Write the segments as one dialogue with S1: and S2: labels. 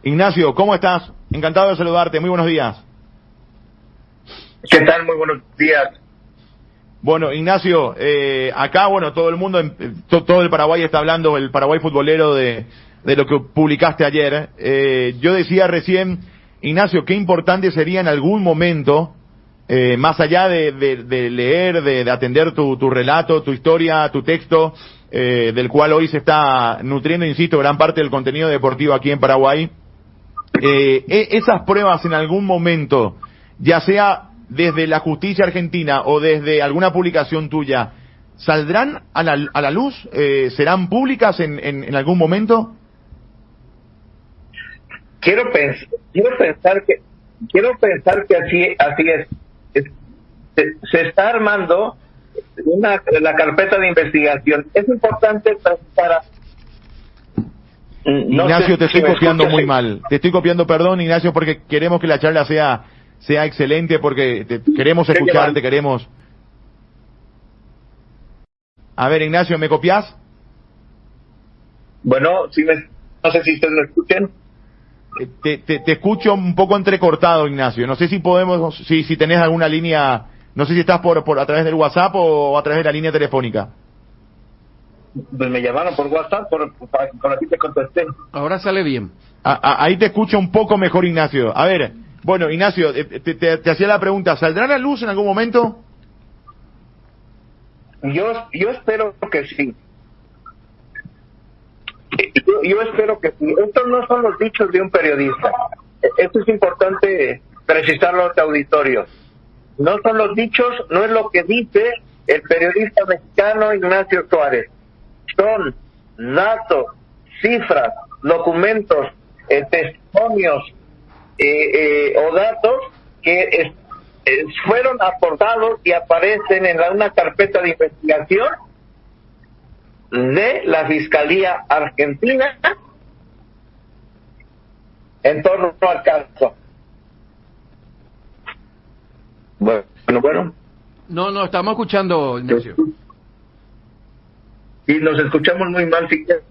S1: Ignacio, ¿cómo estás? Encantado de saludarte, muy buenos días.
S2: ¿Qué tal? Muy buenos días.
S1: Bueno, Ignacio, acá, bueno, todo el mundo, todo el Paraguay está hablando, el Paraguay futbolero, de lo que publicaste ayer. Yo decía recién, Ignacio, qué importante sería en algún momento, más allá de leer, de atender tu relato, tu historia, tu texto, del cual hoy se está nutriendo, insisto, gran parte del contenido deportivo aquí en Paraguay, esas pruebas en algún momento, ya sea desde la justicia argentina o desde alguna publicación tuya, ¿saldrán a la luz? ¿Serán públicas en algún momento?
S2: Quiero pensar que así es. Se está armando la carpeta de investigación. Es importante para...
S1: Ignacio, te estoy copiando muy mal. Te estoy copiando, perdón, Ignacio, porque queremos que la charla sea excelente, porque queremos escucharte, queremos... A ver, Ignacio, ¿me copias?
S2: Bueno, no sé si ustedes me escuchan.
S1: Te escucho un poco entrecortado, Ignacio. No sé si podemos, si tenés alguna línea, no sé si estás por a través del WhatsApp o a través de la línea telefónica.
S2: Pues me llamaron por WhatsApp, por aquí te contesté.
S3: Ahora sale bien.
S1: Ahí te escucho un poco mejor, Ignacio. A ver, bueno, Ignacio, te hacía la pregunta, ¿saldrá a la luz en algún momento?
S2: Yo espero que sí. Yo espero que sí. Estos no son los dichos de un periodista. Esto es importante precisarlo ante auditorio. No son los dichos, no es lo que dice el periodista mexicano Ignacio Suárez. Son datos, cifras, documentos, testimonios o datos que fueron aportados y aparecen en una carpeta de investigación de la Fiscalía Argentina en torno al caso. Bueno.
S3: No, estamos escuchando, Ignacio.
S2: Y nos escuchamos muy mal, si quieres.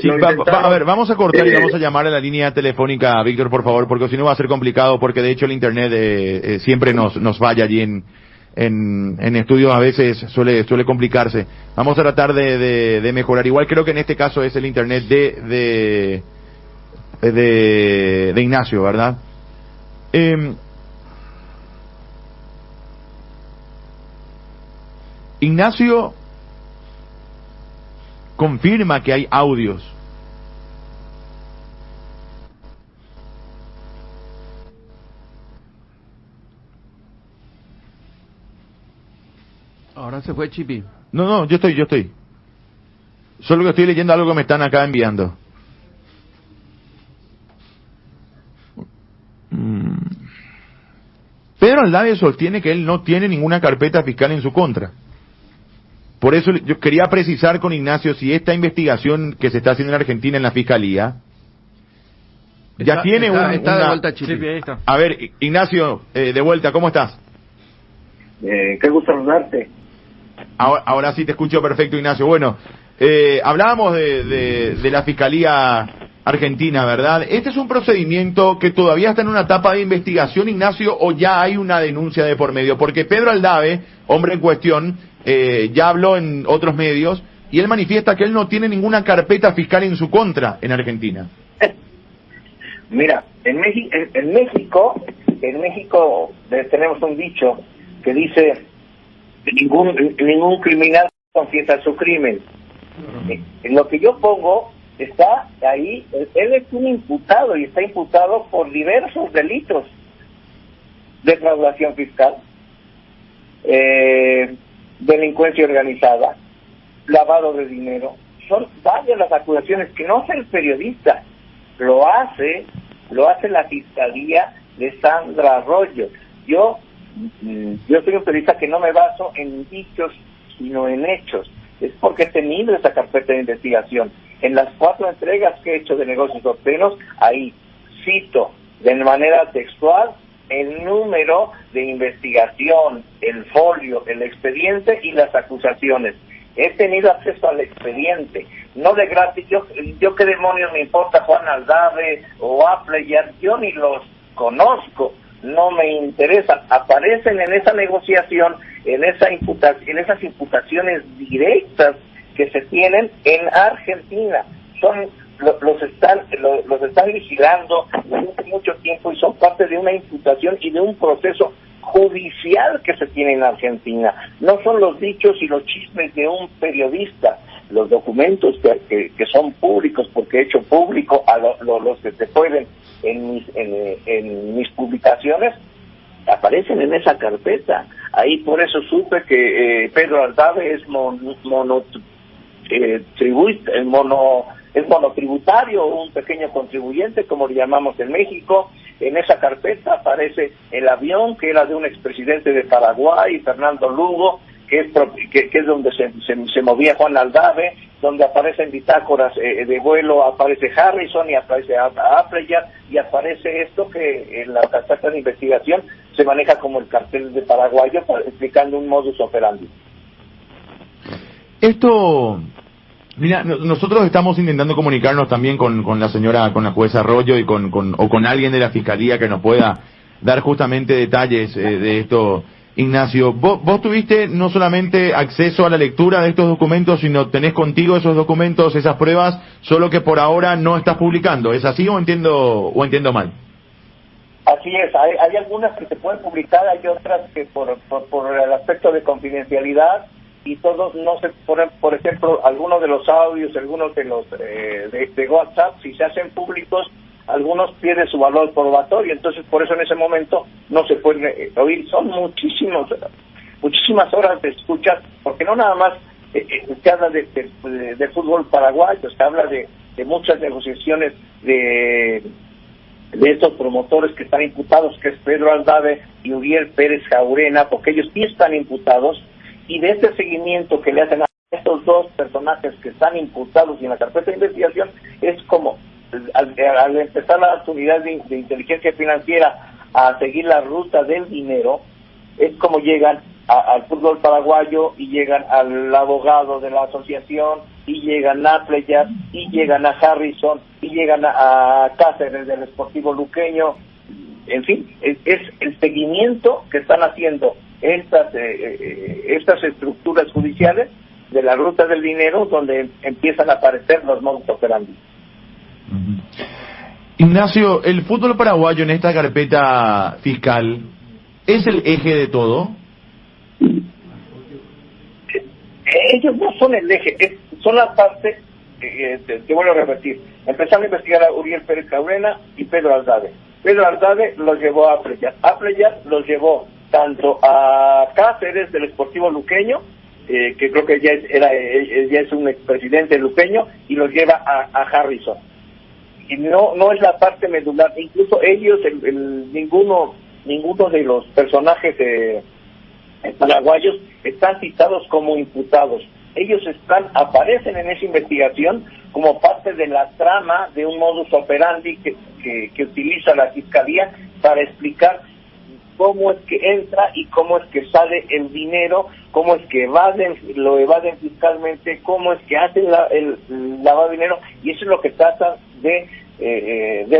S1: Sí, a ver, vamos a cortar y vamos a llamar a la línea telefónica, Víctor, por favor, porque si no va a ser complicado, porque de hecho el internet siempre nos falla allí en estudios, a veces suele complicarse. Vamos a tratar de mejorar. Igual creo que en este caso es el internet de Ignacio, ¿verdad? Ignacio confirma que hay audios.
S3: Ahora se fue Chipi.
S1: No, yo estoy. Solo que estoy leyendo algo que me están acá enviando. Pedro Aldave sostiene que él no tiene ninguna carpeta fiscal en su contra. Por eso yo quería precisar con Ignacio si esta investigación que se está haciendo en Argentina en la Fiscalía ya tiene
S3: está de vuelta, Chipi.
S4: Sí, ahí está.
S1: A ver, Ignacio, de vuelta, ¿cómo estás?
S2: Qué gusto saludarte.
S1: Ahora sí te escucho perfecto, Ignacio. Bueno, hablábamos de la Fiscalía Argentina, ¿verdad? ¿Este es un procedimiento que todavía está en una etapa de investigación, Ignacio, o ya hay una denuncia de por medio? Porque Pedro Aldave, hombre en cuestión, ya habló en otros medios y él manifiesta que él no tiene ninguna carpeta fiscal en su contra en Argentina.
S2: Mira, en México tenemos un dicho que dice: ningún criminal confiesa su crimen. En lo que yo pongo está ahí, él es un imputado y está imputado por diversos delitos: defraudación fiscal, delincuencia organizada, lavado de dinero. Son varias las acusaciones que no hace el periodista, lo hace la Fiscalía de Sandra Arroyo. Yo soy un periodista que no me baso en dichos, sino en hechos. Es porque he tenido esa carpeta de investigación. En las 4 entregas que he hecho de negocios obscenos, ahí cito de manera textual el número de investigación, el folio, el expediente y las acusaciones. He tenido acceso al expediente. no de gratis. Yo qué demonios me importa Juan Aldave o Apleyer, yo ni los conozco, no me interesan. Aparecen en esa negociación, en esas imputaciones directas que se tienen en Argentina. Los están vigilando desde hace mucho tiempo y son parte de una imputación y de un proceso judicial que se tiene en Argentina. No son los dichos y los chismes de un periodista. Los documentos que son públicos, porque he hecho público a los que se pueden en mis publicaciones, aparecen en esa carpeta. Ahí por eso supe que Pedro Aldave es monotributario, un pequeño contribuyente, como le llamamos en México. En esa carpeta aparece el avión que era de un expresidente de Paraguay, Fernando Lugo, que es donde se movía Juan Aldave, donde aparecen bitácoras de vuelo, aparece Harrison y aparece Apleyer, y aparece esto que en la carpeta de investigación se maneja como el cartel de Paraguayo, explicando un modus operandi.
S1: Esto, mira, nosotros estamos intentando comunicarnos también con la señora, con la jueza Arroyo y con alguien de la fiscalía que nos pueda dar justamente detalles de esto. Ignacio, vos tuviste no solamente acceso a la lectura de estos documentos, sino tenés contigo esos documentos, esas pruebas, solo que por ahora no estás publicando. ¿Es así o entiendo mal?
S2: Así es, hay algunas que se pueden publicar, hay otras que por el aspecto de confidencialidad y todos no se por ejemplo, algunos de los audios, algunos de los de WhatsApp, si se hacen públicos, algunos pierden su valor probatorio, entonces por eso en ese momento no se pueden oír. Son muchísimas horas de escucha, porque no nada más se habla de fútbol paraguayo, se habla de muchas negociaciones de estos promotores que están imputados, que es Pedro Aldave y Uriel Pérez Jaurena, porque ellos sí están imputados, y de este seguimiento que le hacen a estos dos personajes que están imputados y en la carpeta de investigación, es como al empezar la unidad de inteligencia financiera a seguir la ruta del dinero, es como llegan al fútbol paraguayo y llegan al abogado de la asociación y llegan a Apleyer y llegan a Harrison y llegan a Cáceres del Sportivo Luqueño. En fin, es el seguimiento que están haciendo estas estructuras judiciales de la ruta del dinero, donde empiezan a aparecer los modus operandi.
S1: Ignacio, ¿el fútbol paraguayo en esta carpeta fiscal es el eje de todo?
S2: Ellos no son el eje, son la parte, te vuelvo a repetir, empezaron a investigar a Uriel Pérez Jaurena y Pedro Aldave. Pedro Aldave los llevó a Apleyer. Apleyer los llevó tanto a Cáceres del Sportivo Luqueño, que creo que ya es un expresidente luqueño, y los lleva a Harrison. Y no es la parte medular, incluso ellos, ninguno de los personajes paraguayos están citados como imputados. Ellos aparecen en esa investigación como parte de la trama de un modus operandi que utiliza la Fiscalía para explicar cómo es que entra y cómo es que sale el dinero, cómo es que lo evaden fiscalmente, cómo es que hacen el lavado de dinero, y eso es lo que tratan de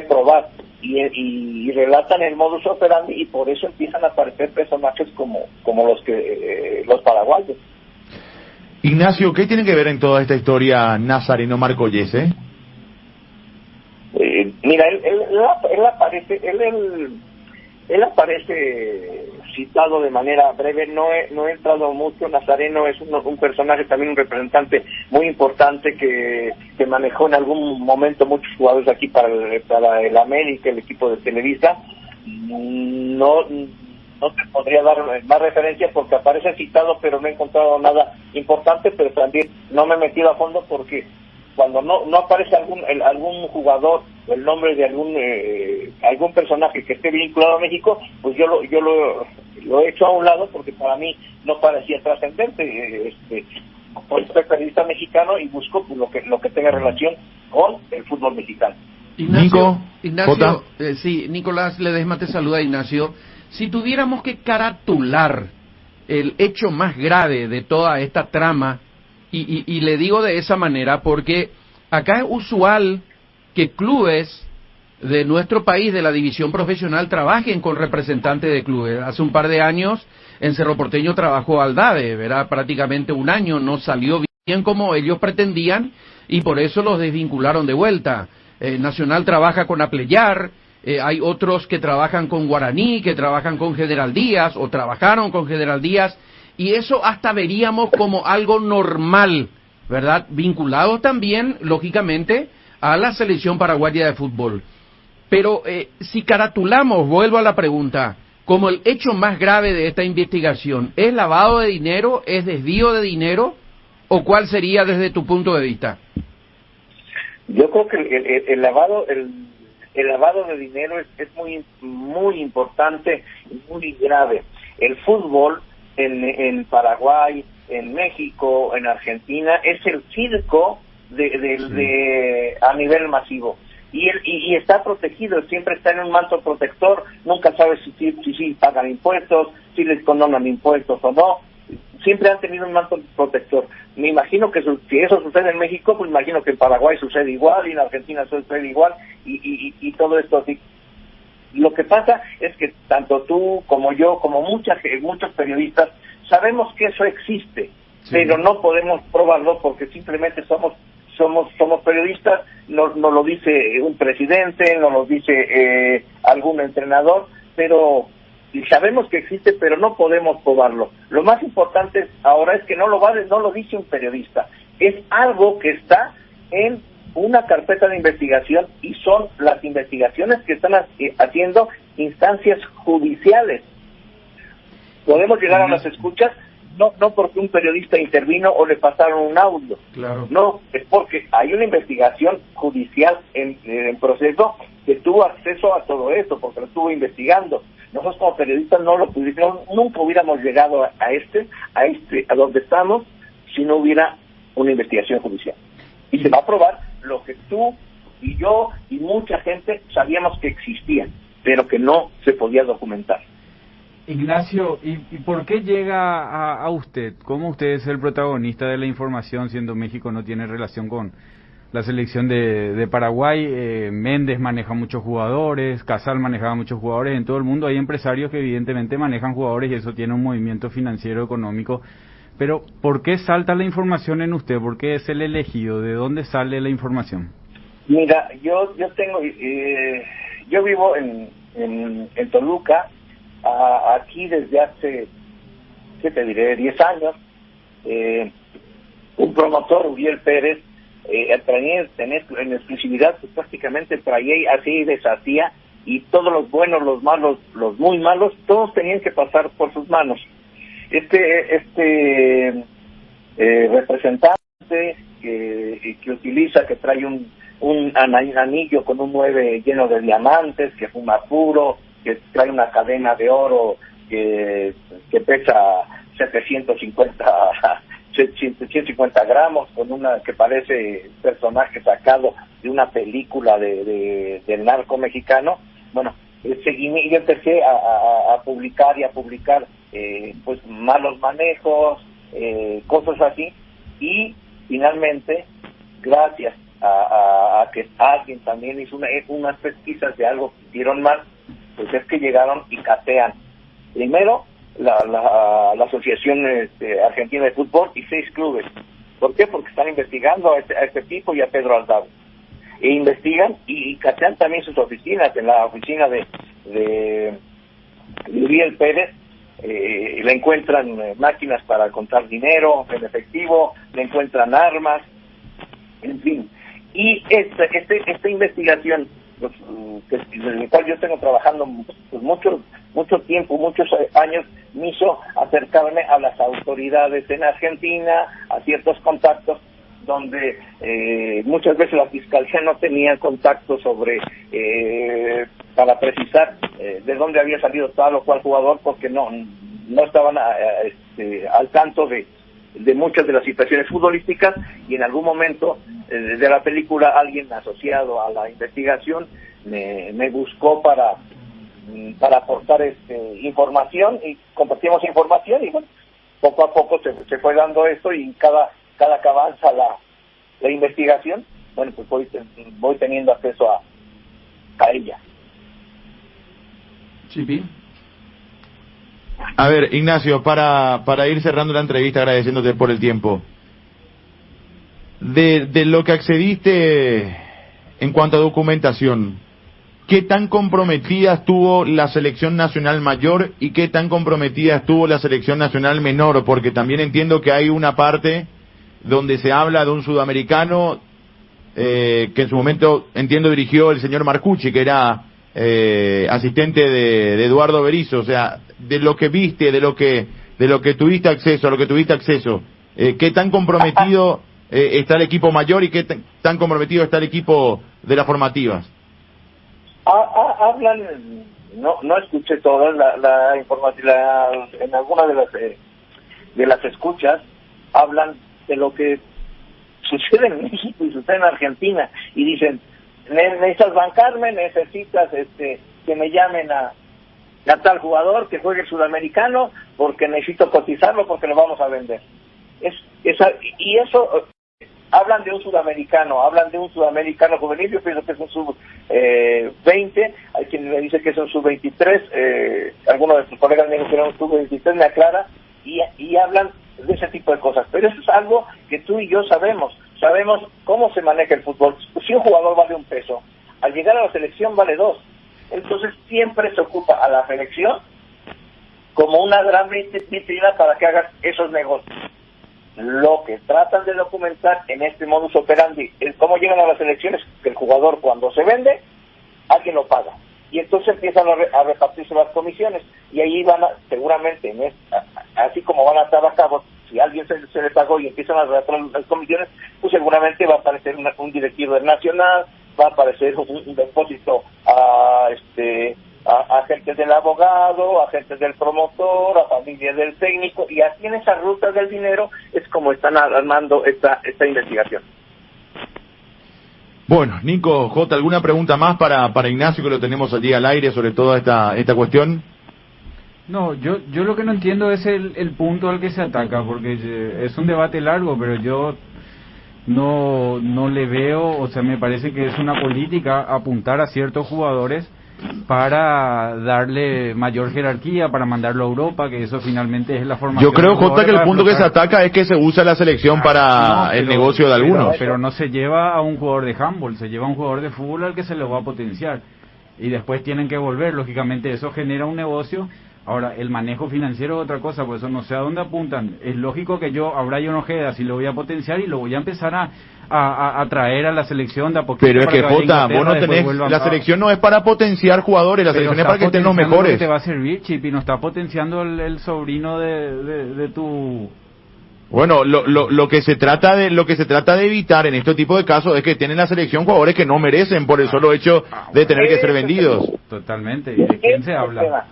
S2: probar, y relatan el modus operandi, y por eso empiezan a aparecer personajes como los paraguayos.
S1: Ignacio, ¿qué tiene que ver en toda esta historia Nazareno Marcollese?
S2: Mira, él aparece citado de manera breve, no he entrado mucho. Nazareno es un personaje, también un representante muy importante que manejó en algún momento muchos jugadores aquí para el América, el equipo de Televisa. No te podría dar más referencia porque aparece citado, pero no he encontrado nada importante, pero también no me he metido a fondo porque cuando no aparece algún jugador o el nombre de algún personaje que esté vinculado a México, pues yo lo he hecho a un lado porque para mí no parecía trascendente. Soy periodista mexicano y busco pues, lo que tenga relación con el fútbol mexicano.
S3: Ignacio, sí, Nicolás Ledesma te saluda, Ignacio. Si tuviéramos que caratular el hecho más grave de toda esta trama Y le digo de esa manera porque acá es usual que clubes de nuestro país, de la división profesional, trabajen con representantes de clubes. Hace un par de años en Cerro Porteño trabajó Aldave, ¿verdad? Prácticamente un año, no salió bien como ellos pretendían y por eso los desvincularon de vuelta. Nacional trabaja con Apleyar, hay otros que trabajan con Guaraní, que trabajan con General Díaz o trabajaron con General Díaz, y eso hasta veríamos como algo normal, ¿verdad? Vinculados también, lógicamente, a la selección paraguaya de fútbol. Pero si caratulamos, vuelvo a la pregunta, como el hecho más grave de esta investigación, ¿es lavado de dinero, es desvío de dinero, o cuál sería desde tu punto de vista?
S2: Yo creo que el lavado de dinero es muy importante y muy grave. El fútbol en Paraguay, en México, en Argentina, es el circo a nivel masivo. Y está protegido, siempre está en un manto protector, nunca sabes si pagan impuestos, si les condonan impuestos o no. Siempre han tenido un manto protector. Me imagino que si eso sucede en México, pues imagino que en Paraguay sucede igual, y en Argentina sucede igual, y todo esto así. Lo que pasa es que tanto tú como yo, como muchos periodistas, sabemos que eso existe, sí, pero no podemos probarlo porque simplemente somos periodistas, no lo dice un presidente, no lo dice algún entrenador, pero sabemos que existe, pero no podemos probarlo. Lo más importante ahora es que no lo dice un periodista, es algo que está en una carpeta de investigación y son las investigaciones que están haciendo instancias judiciales. Podemos llegar a las escuchas no porque un periodista intervino o le pasaron un audio.
S3: Claro.
S2: No, es porque hay una investigación judicial en proceso que tuvo acceso a todo esto, porque lo estuvo investigando. Nosotros como periodistas nunca hubiéramos llegado a donde estamos si no hubiera una investigación judicial. Y se va a probar lo que tú y yo y mucha gente sabíamos que existía, pero que no se podía documentar.
S4: Ignacio, ¿y por qué llega a usted? ¿Cómo usted es el protagonista de la información, siendo México no tiene relación con la selección de Paraguay? Méndez maneja muchos jugadores, Casal manejaba muchos jugadores, en todo el mundo hay empresarios que evidentemente manejan jugadores y eso tiene un movimiento financiero, económico. Pero, ¿por qué salta la información en usted? ¿Por qué es el elegido? ¿De dónde sale la información?
S2: Mira, yo vivo en Toluca, aquí desde hace, ¿qué te diré?, 10 años. Un promotor, Uriel Pérez, traía en exclusividad, pues prácticamente traía así y deshacía, y todos los buenos, los malos, los muy malos, todos tenían que pasar por sus manos. Representante que utiliza, que trae un anillo con un 9 lleno de diamantes, que fuma puro, que trae una cadena de oro que pesa 750 gramos, con una que parece personaje sacado de una película del narco mexicano. Bueno, yo empecé a publicar pues malos manejos, cosas así, y finalmente, gracias a que alguien también hizo unas pesquisas de algo que hicieron mal, pues es que llegaron y catean primero la Asociación Argentina de Fútbol y 6 clubes. ¿Por qué? Porque están investigando a este tipo y a Pedro Aldave. E investigan y catean también sus oficinas. En la oficina de Uriel Pérez le encuentran máquinas para contar dinero en efectivo, le encuentran armas, en fin. Y esta investigación, en la cual yo tengo trabajando pues mucho tiempo, muchos años, me hizo acercarme a las autoridades en Argentina, a ciertos contactos donde muchas veces la fiscalía no tenía contacto para precisar de dónde había salido tal o cual jugador, porque no estaban al tanto de muchas de las situaciones futbolísticas, y en algún momento de la película alguien asociado a la investigación me buscó para aportar información, y compartimos información, y bueno, poco a poco se fue dando esto, y cada que avanza la investigación, bueno, pues voy teniendo acceso a ella.
S3: Chipi.
S1: A ver, Ignacio, para ir cerrando la entrevista, agradeciéndote por el tiempo. De lo que accediste en cuanto a documentación, ¿qué tan comprometida estuvo la selección nacional mayor y qué tan comprometida estuvo la selección nacional menor? Porque también entiendo que hay una parte donde se habla de un sudamericano que en su momento, entiendo, dirigió el señor Marcucci, que era asistente de Eduardo Berizzo. O sea, de lo que viste, de lo que tuviste acceso, a lo que tuviste acceso, ¿qué tan comprometido está el equipo mayor y qué tan comprometido está el equipo de las formativas?
S2: Hablan, no escuché todas la información, en alguna de las escuchas hablan de lo que sucede en México y sucede en Argentina, y dicen, necesitas bancarme, necesitas que me llamen a tal jugador que juegue el sudamericano porque necesito cotizarlo porque lo vamos a vender. Y eso, hablan de un sudamericano juvenil. Yo pienso que es un sub-20, hay quien me dice que es un sub-23, algunos de sus colegas me dijeron que era un sub-23, me aclara, y hablan de ese tipo de cosas, pero eso es algo que tú y yo sabemos cómo se maneja el fútbol. Si un jugador vale un peso, al llegar a la selección vale 2, entonces siempre se ocupa a la selección como una gran vitrina para que hagas esos negocios. Lo que tratan de documentar en este modus operandi es cómo llegan a las elecciones, que el jugador cuando se vende, alguien lo paga. Y entonces empiezan a repartirse las comisiones. Y ahí van seguramente, así como van a trabajar, si alguien se le pagó y empiezan a repartir las comisiones, pues seguramente va a aparecer un directivo del Nacional, va a aparecer un depósito a agentes del abogado, a agentes del promotor, a familia del técnico, y así en esas rutas del dinero es como están armando esta investigación.
S1: Bueno, Nico, J, ¿alguna pregunta más para Ignacio, que lo tenemos allí al aire sobre toda esta cuestión?
S4: No, yo lo que no entiendo es el punto al que se ataca, porque es un debate largo, pero yo no le veo, o sea, me parece que es una política apuntar a ciertos jugadores para darle mayor jerarquía, para mandarlo a Europa, que eso finalmente es la formación.
S1: Yo creo, Jota, que el punto que se ataca es que se usa la selección para el negocio de algunos.
S4: Pero no se lleva a un jugador de handball, se lleva a un jugador de fútbol al que se le va a potenciar. Y después tienen que volver, lógicamente eso genera un negocio. Ahora, el manejo financiero es otra cosa, por eso no sé a dónde apuntan. Es lógico que yo, a Brian Ojeda, si lo voy a potenciar y lo voy a empezar a traer a la selección de a poquito.
S1: Pero es que, Jota, vos no tenés, la selección no es para potenciar jugadores, la selección es para que estén los mejores.
S4: Te va a servir, Chip, y no está potenciando el sobrino de tu...
S1: Bueno, lo que se trata de evitar en este tipo de casos es que tienen la selección jugadores que no merecen por el solo hecho de tener que ser vendidos.
S4: Totalmente. ¿Y de quién se habla?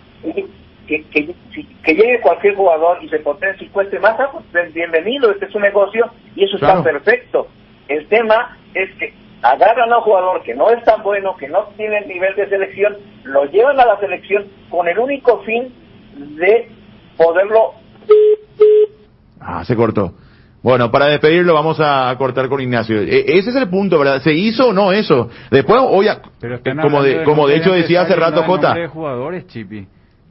S2: Que llegue cualquier jugador y se potencie y cueste más, pues bienvenido, este es un negocio y eso está perfecto. El tema es que agarran a un jugador que no es tan bueno, que no tiene el nivel de selección, lo llevan a la selección con el único fin de poderlo...
S1: Se cortó. Bueno, para despedirlo vamos a cortar con Ignacio. Ese es el punto, ¿verdad? ¿Se hizo o no eso? Después, como de hecho decía hace rato Jota.
S4: De jugadores, Chipi.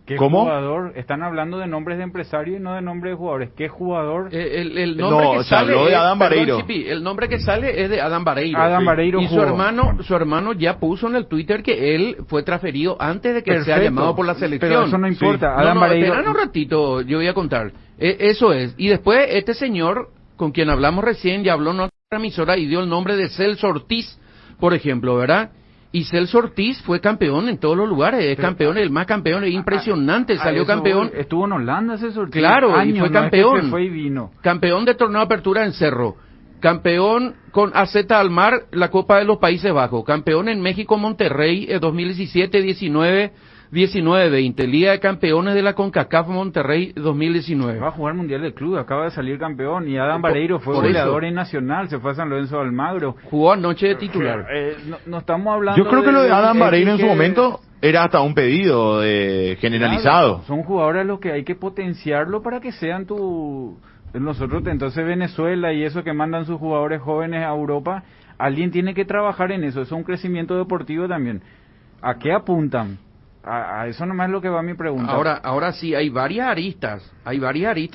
S4: ¿Qué
S1: ¿Cómo?
S4: Jugador? Están hablando de nombres de empresarios y no de nombres de jugadores. ¿Qué jugador?
S3: El nombre que sale
S1: habló de Adam Vareiro.
S3: Chipi, el nombre que sale es de Adam Vareiro.
S4: Adam Vareiro
S3: y su hermano ya puso en el Twitter que él fue transferido antes de que sea llamado por la selección.
S4: Pero eso no importa.
S3: Sí.
S4: Adam Vareiro...
S3: Espera un ratito, yo voy a contar. Eso es. Y después este señor con quien hablamos recién ya habló en otra emisora y dio el nombre de Celso Ortiz, por ejemplo, ¿verdad? Y Celso Ortiz fue campeón en todos los lugares, es campeón, el más campeón, es impresionante, salió campeón.
S4: Estuvo en Holanda Celso Ortiz.
S3: Claro, y fue campeón.
S4: Es que se fue y vino.
S3: Campeón de torneo de apertura en Cerro. Campeón con AZ Almar, la Copa de los Países Bajos. Campeón en México, Monterrey, 2017, 19, 19-20. Liga de Campeones de la CONCACAF Monterrey 2019.
S4: Va a jugar Mundial de Club, acaba de salir campeón. Y Adam Vareiro fue goleador en Nacional, se fue a San Lorenzo de Almagro.
S3: Jugó anoche de titular.
S4: No estamos hablando.
S1: Yo creo que lo de Adam Vareiro en su momento era hasta un pedido generalizado.
S4: Claro, son jugadores a los que hay que potenciarlo para que sean tu Nosotros, entonces Venezuela y eso que mandan sus jugadores jóvenes a Europa, alguien tiene que trabajar en eso. Eso es un crecimiento deportivo también. ¿A qué apuntan? A eso nomás es lo que va mi pregunta.
S3: Ahora sí, hay varias aristas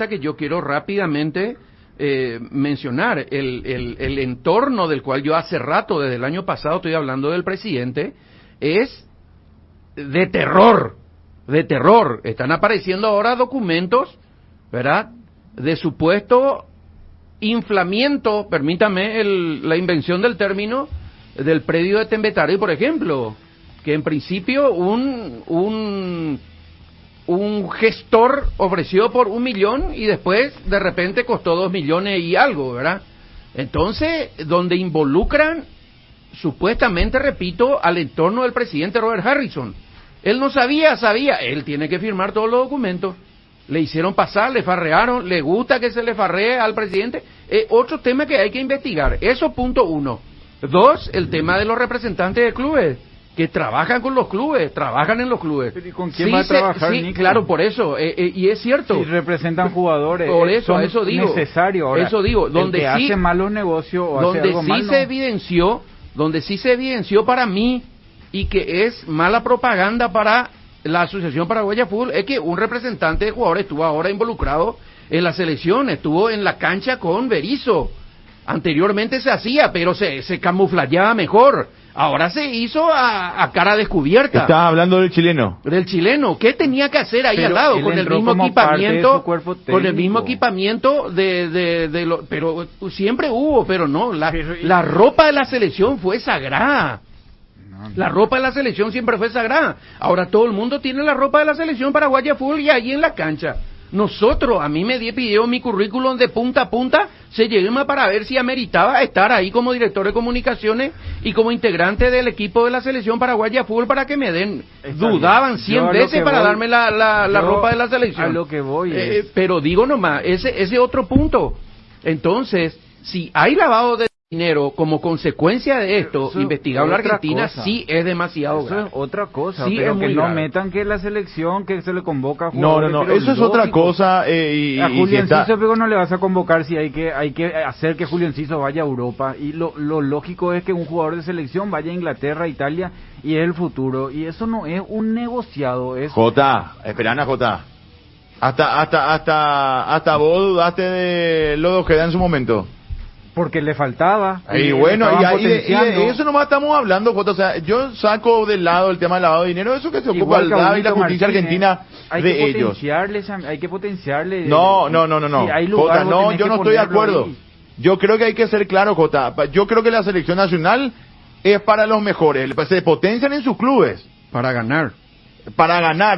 S3: que yo quiero rápidamente mencionar. El entorno del cual yo hace rato, desde el año pasado, estoy hablando del presidente, es de terror. Están apareciendo ahora documentos, ¿verdad?, de supuesto inflamiento, permítame la invención del término, del predio de Tembetaray, por ejemplo, que en principio un gestor ofreció por 1 millón y después de repente costó 2 millones y algo, ¿verdad? Entonces, donde involucran supuestamente, repito, al entorno del presidente Robert Harrison. Él no sabía, él tiene que firmar todos los documentos. Le hicieron pasar, le farrearon, le gusta que se le farree al presidente. Otro tema que hay que investigar. Eso, punto 1. 2, el tema de los representantes de clubes, que trabajan con los clubes, trabajan en los clubes.
S4: ¿Y con quién va a trabajar,
S3: sí,
S4: Nico?
S3: claro, por eso, y es cierto.
S4: Si representan jugadores,
S3: por eso,
S4: son
S3: digo.
S4: Necesario. Ahora,
S3: eso digo, donde
S4: el que
S3: sí
S4: hace malos negocios o hace algo mal,
S3: donde sí se evidenció para mí, y que es mala propaganda para la Asociación Paraguaya de Fútbol, es que un representante de jugadores estuvo ahora involucrado en la selección, estuvo en la cancha con Berizzo. Anteriormente se hacía, pero se camuflajeaba mejor. Ahora se hizo a cara descubierta.
S1: Estaba hablando del chileno.
S3: Del chileno. ¿Qué tenía que hacer ahí
S4: pero
S3: al lado? Con el mismo equipamiento. Con el mismo equipamiento pero siempre hubo, pero no. La ropa de la selección fue sagrada. La ropa de la selección siempre fue sagrada. Ahora todo el mundo tiene la ropa de la selección paraguaya de fútbol y ahí en la cancha. Nosotros, a mí me pidió mi currículum de punta a punta, se llegó para ver si ameritaba estar ahí como director de comunicaciones y como integrante del equipo de la selección paraguaya de fútbol para que me den. Dudaban 100 veces para darme la ropa de la selección.
S4: A lo que voy
S3: pero digo nomás, ese otro punto. Entonces, si hay lavado de dinero como consecuencia de esto, investigado en la Argentina, cosa. Sí es demasiado grave.
S4: Eso es otra cosa,
S3: sí,
S4: pero
S3: es
S4: que
S3: muy
S4: no
S3: grave.
S4: metan que la selección, que se le convoca a jugadores.
S1: No, eso es otra cosa.
S4: A Julio Enciso, pero no le vas a convocar si hay que hacer que Julio Enciso vaya a Europa. Y lo lógico es que un jugador de selección vaya a Inglaterra, Italia, y es el futuro. Y eso no es un negociado. Es...
S1: Esperana, hasta vos dudaste de lo que da en su momento.
S4: Porque le faltaba.
S1: Y bueno, y eso nomás estamos hablando, Jota. O sea, yo saco del lado el tema del lavado de dinero, eso que se ocupa el DAB y la justicia argentina de ellos.
S4: Hay que potenciarle.
S1: No.
S4: Si hay lugar,
S1: Jota, no, yo no estoy de acuerdo.
S4: Ahí.
S1: Yo creo que hay que ser claro, Jota. Yo creo que la selección nacional es para los mejores. Se potencian en sus clubes.
S3: Para ganar.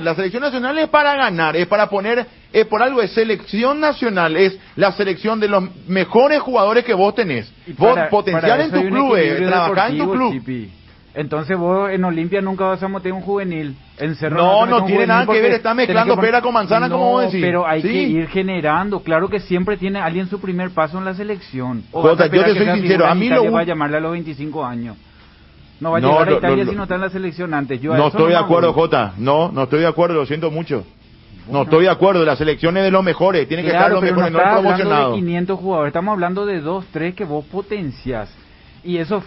S1: La selección nacional es para ganar, es para poner, es por algo, es selección nacional, es la selección de los mejores jugadores que vos tenés. Vos potenciar en tu club, trabajar en tu club.
S4: Chipi. Entonces vos en Olimpia nunca vas a meter un juvenil. En Cerro
S1: no tiene nada que ver, está mezclando pera con manzana, como vos decís.
S4: Pero hay que ir generando, claro que siempre tiene alguien su primer paso en la selección.
S1: Jota, yo te soy sincero, a mí
S4: va a llamarle a los 25 años. No va a llegar a Italia si no está en la selección antes.
S1: No estoy de acuerdo, Jota. No estoy de acuerdo, lo siento mucho. No estoy de acuerdo, la selección es de los mejores, tiene que estar los mejores, no es promocionado.
S4: De 500 jugadores, estamos hablando de 2, 3 que vos potencias. Y eso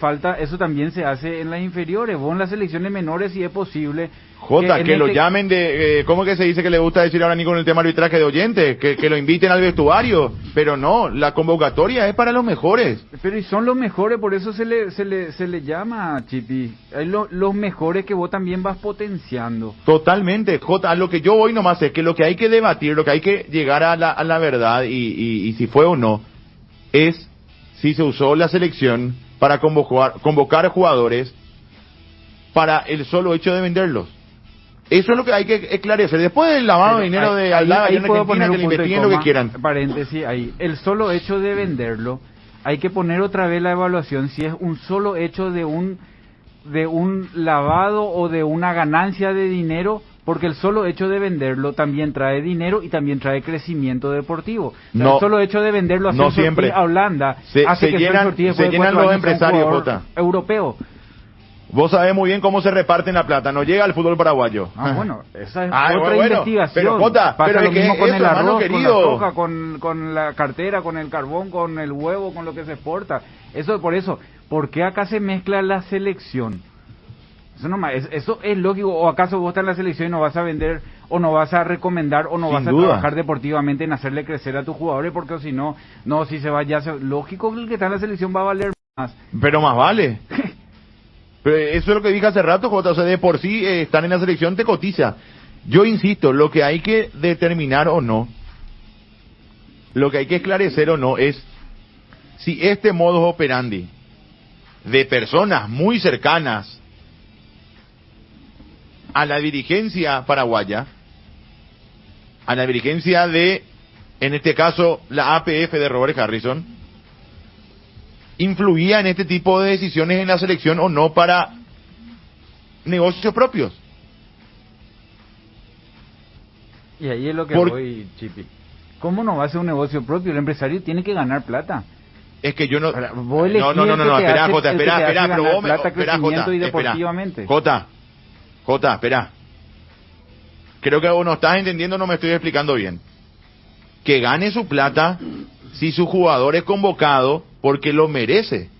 S4: también se hace en las inferiores. Vos en las selecciones menores, si es posible.
S1: Jota, que lo llamen de... ¿cómo que se dice que le gusta decir ahora ni con el tema arbitraje de oyentes? Que lo inviten al vestuario. Pero no, la convocatoria es para los mejores.
S4: Pero y son los mejores, por eso se le llama, Chipi. Hay los mejores que vos también vas potenciando.
S1: Totalmente, Jota. A lo que yo voy nomás es que lo que hay que debatir, lo que hay que llegar a la verdad, y si fue o no, es si se usó la selección para convocar jugadores para el solo hecho de venderlos. Eso es lo que hay que esclarecer. Después del lavado de dinero de Aldaga y en Argentina, que le investiguen lo que quieran.
S4: Paréntesis ahí. El solo hecho de venderlo, hay que poner otra vez la evaluación si es un solo hecho de un lavado o de una ganancia de dinero, porque el solo hecho de venderlo también trae dinero y también trae crecimiento deportivo. O sea, el solo hecho de venderlo
S1: no siempre
S4: a Holanda
S1: se llenan los empresarios, Jota.
S4: Europeo.
S1: Vos sabés muy bien cómo se reparten la plata, no llega al fútbol paraguayo.
S4: Bueno, esa es otra investigación.
S1: Pero Jota,
S4: pasa
S1: pero
S4: lo mismo con el arroz,
S1: querido,
S4: con la soja, con la cartera, con el carbón, con el huevo, con lo que se exporta. Por eso, ¿por qué acá se mezcla la selección? Eso es lógico. ¿O acaso vos estás en la selección y no vas a vender, o no vas a recomendar, o no
S1: Sin
S4: vas a
S1: duda.
S4: trabajar deportivamente en hacerle crecer a tus jugadores? Porque si no, si se va ya, lógico que el que está en la selección va a valer más.
S1: Pero más vale. Pero eso es lo que dije hace rato, Jota. O sea, de por sí estar en la selección te cotiza. Yo insisto, lo que hay que determinar o no, lo que hay que esclarecer o no es si este modus operandi de personas muy cercanas a la dirigencia paraguaya, a la dirigencia de, en este caso, la APF de Robert Harrison, influía en este tipo de decisiones en la selección o no para negocios propios.
S4: Y ahí es lo que voy, Chipi. ¿Cómo no va a ser un negocio propio? El empresario tiene que ganar plata.
S1: Es que yo no...
S4: Ahora,
S1: No, espera, Jota, espera, pero vos me... Espera, Jota,
S4: y deportivamente.
S1: Jota, espera. Creo que vos no estás entendiendo, no me estoy explicando bien. Que gane su plata si su jugador es convocado porque lo merece.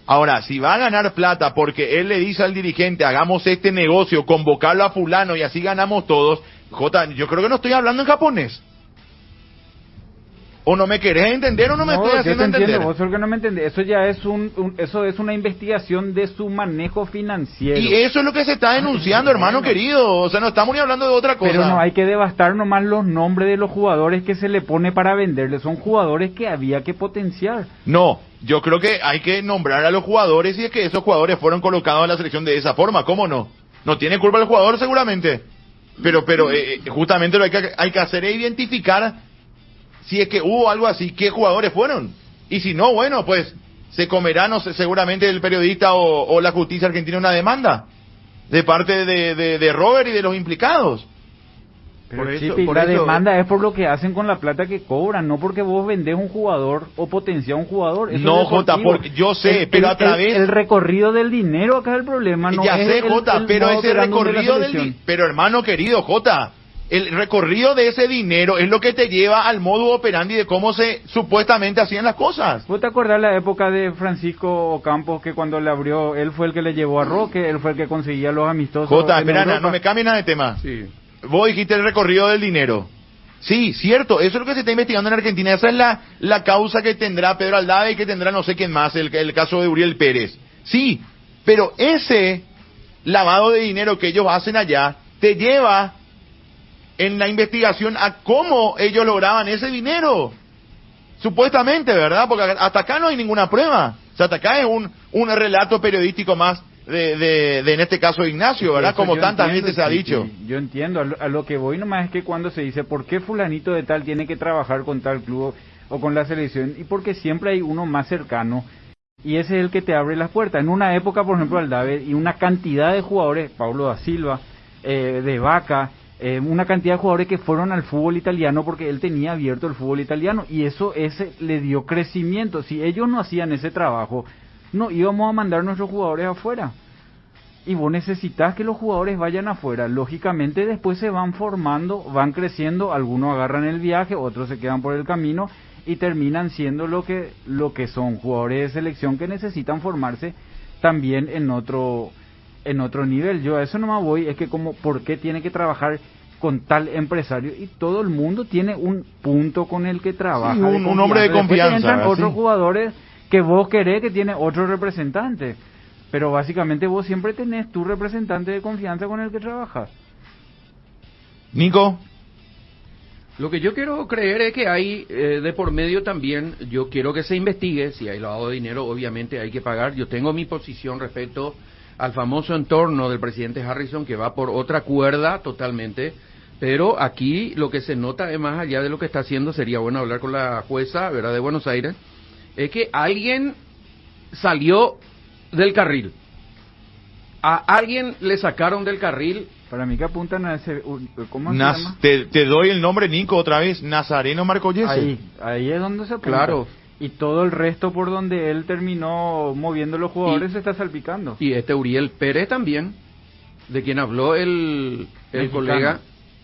S1: Ahora, si va a ganar plata porque él le dice al dirigente, hagamos este negocio, convocarlo a fulano y así ganamos todos, Jota, yo creo que no estoy hablando en japonés. ¿O no me querés entender o no me estoy haciendo entender?
S4: Vos que no me entendés. Eso ya es eso es una investigación de su manejo financiero.
S1: Y eso es lo que se está denunciando, hermano querido. O sea, no estamos ni hablando de otra cosa.
S4: Pero no hay que devastar nomás los nombres de los jugadores que se le pone para venderle. Son jugadores que había que potenciar.
S1: No, yo creo que hay que nombrar a los jugadores y es que esos jugadores fueron colocados en la selección de esa forma. ¿Cómo no? No tiene culpa el jugador seguramente. Pero justamente lo que hay que hacer es identificar si es que hubo algo así, qué jugadores fueron. Y si no, bueno, pues se comerá, no sé, seguramente el periodista o la justicia argentina una demanda de parte de Robert y de los implicados.
S4: Pero la demanda es por lo que hacen con la plata que cobran, no porque vos vendés un jugador o potenciás un jugador. Eso
S1: no, Jota, porque yo sé, pero a través...
S4: El recorrido del dinero acá es el problema, no
S1: ya
S4: es
S1: sé, Jota, pero ese recorrido pero hermano querido, Jota, el recorrido de ese dinero es lo que te lleva al modo operandi de cómo se supuestamente hacían las cosas.
S4: ¿Vos te acordás la época de Francisco Ocampos, que cuando le abrió, él fue el que le llevó a Roque, él fue el que conseguía los amistosos?
S1: Jota, espera, no me cambien nada de tema.
S3: Sí.
S1: Vos dijiste el recorrido del dinero. Sí, cierto, eso es lo que se está investigando en Argentina. Esa es la causa que tendrá Pedro Aldave y que tendrá no sé quién más, el caso de Uriel Pérez. Sí, pero ese lavado de dinero que ellos hacen allá te lleva en la investigación a cómo ellos lograban ese dinero. Supuestamente, ¿verdad? Porque hasta acá no hay ninguna prueba. O sea, hasta acá es un relato periodístico más de en este caso Ignacio, ¿verdad? Como tantas veces se ha dicho.
S4: Yo entiendo, a lo que voy nomás es que cuando se dice ¿por qué fulanito de tal tiene que trabajar con tal club o con la selección? Y porque siempre hay uno más cercano y ese es el que te abre las puertas. En una época, por ejemplo, Aldave y una cantidad de jugadores, Paulo da Silva, de Vaca, una cantidad de jugadores que fueron al fútbol italiano porque él tenía abierto el fútbol italiano y eso le dio crecimiento. Si ellos no hacían ese trabajo, no íbamos a mandar nuestros jugadores afuera. Y vos necesitas que los jugadores vayan afuera. Lógicamente después se van formando, van creciendo, algunos agarran el viaje, otros se quedan por el camino y terminan siendo lo que son, jugadores de selección que necesitan formarse también en otro nivel. Yo a eso no me voy, es que como ¿por qué tiene que trabajar con tal empresario? Y todo el mundo tiene un punto con el que trabaja. Sí,
S1: un hombre de confianza.
S4: Después entran otros jugadores que vos querés que tiene otro representante. Pero básicamente vos siempre tenés tu representante de confianza con el que trabajas.
S1: Nico.
S3: Lo que yo quiero creer es que hay de por medio también, yo quiero que se investigue, si hay lavado de dinero obviamente hay que pagar. Yo tengo mi posición respecto al famoso entorno del presidente Harrison que va por otra cuerda totalmente, pero aquí lo que se nota es más allá de lo que está haciendo, sería bueno hablar con la jueza, ¿verdad?, de Buenos Aires, es que alguien salió del carril. A alguien le sacaron del carril.
S4: Para mí que apuntan a ese... ¿Cómo se llama?
S1: Te doy el nombre, Nico, otra vez. Nazareno Marcollese.
S4: Ahí es donde se apunta.
S3: Claro.
S4: Y todo el resto por donde él terminó moviendo los jugadores se está salpicando.
S3: Y Uriel Pérez también, de quien habló el colega,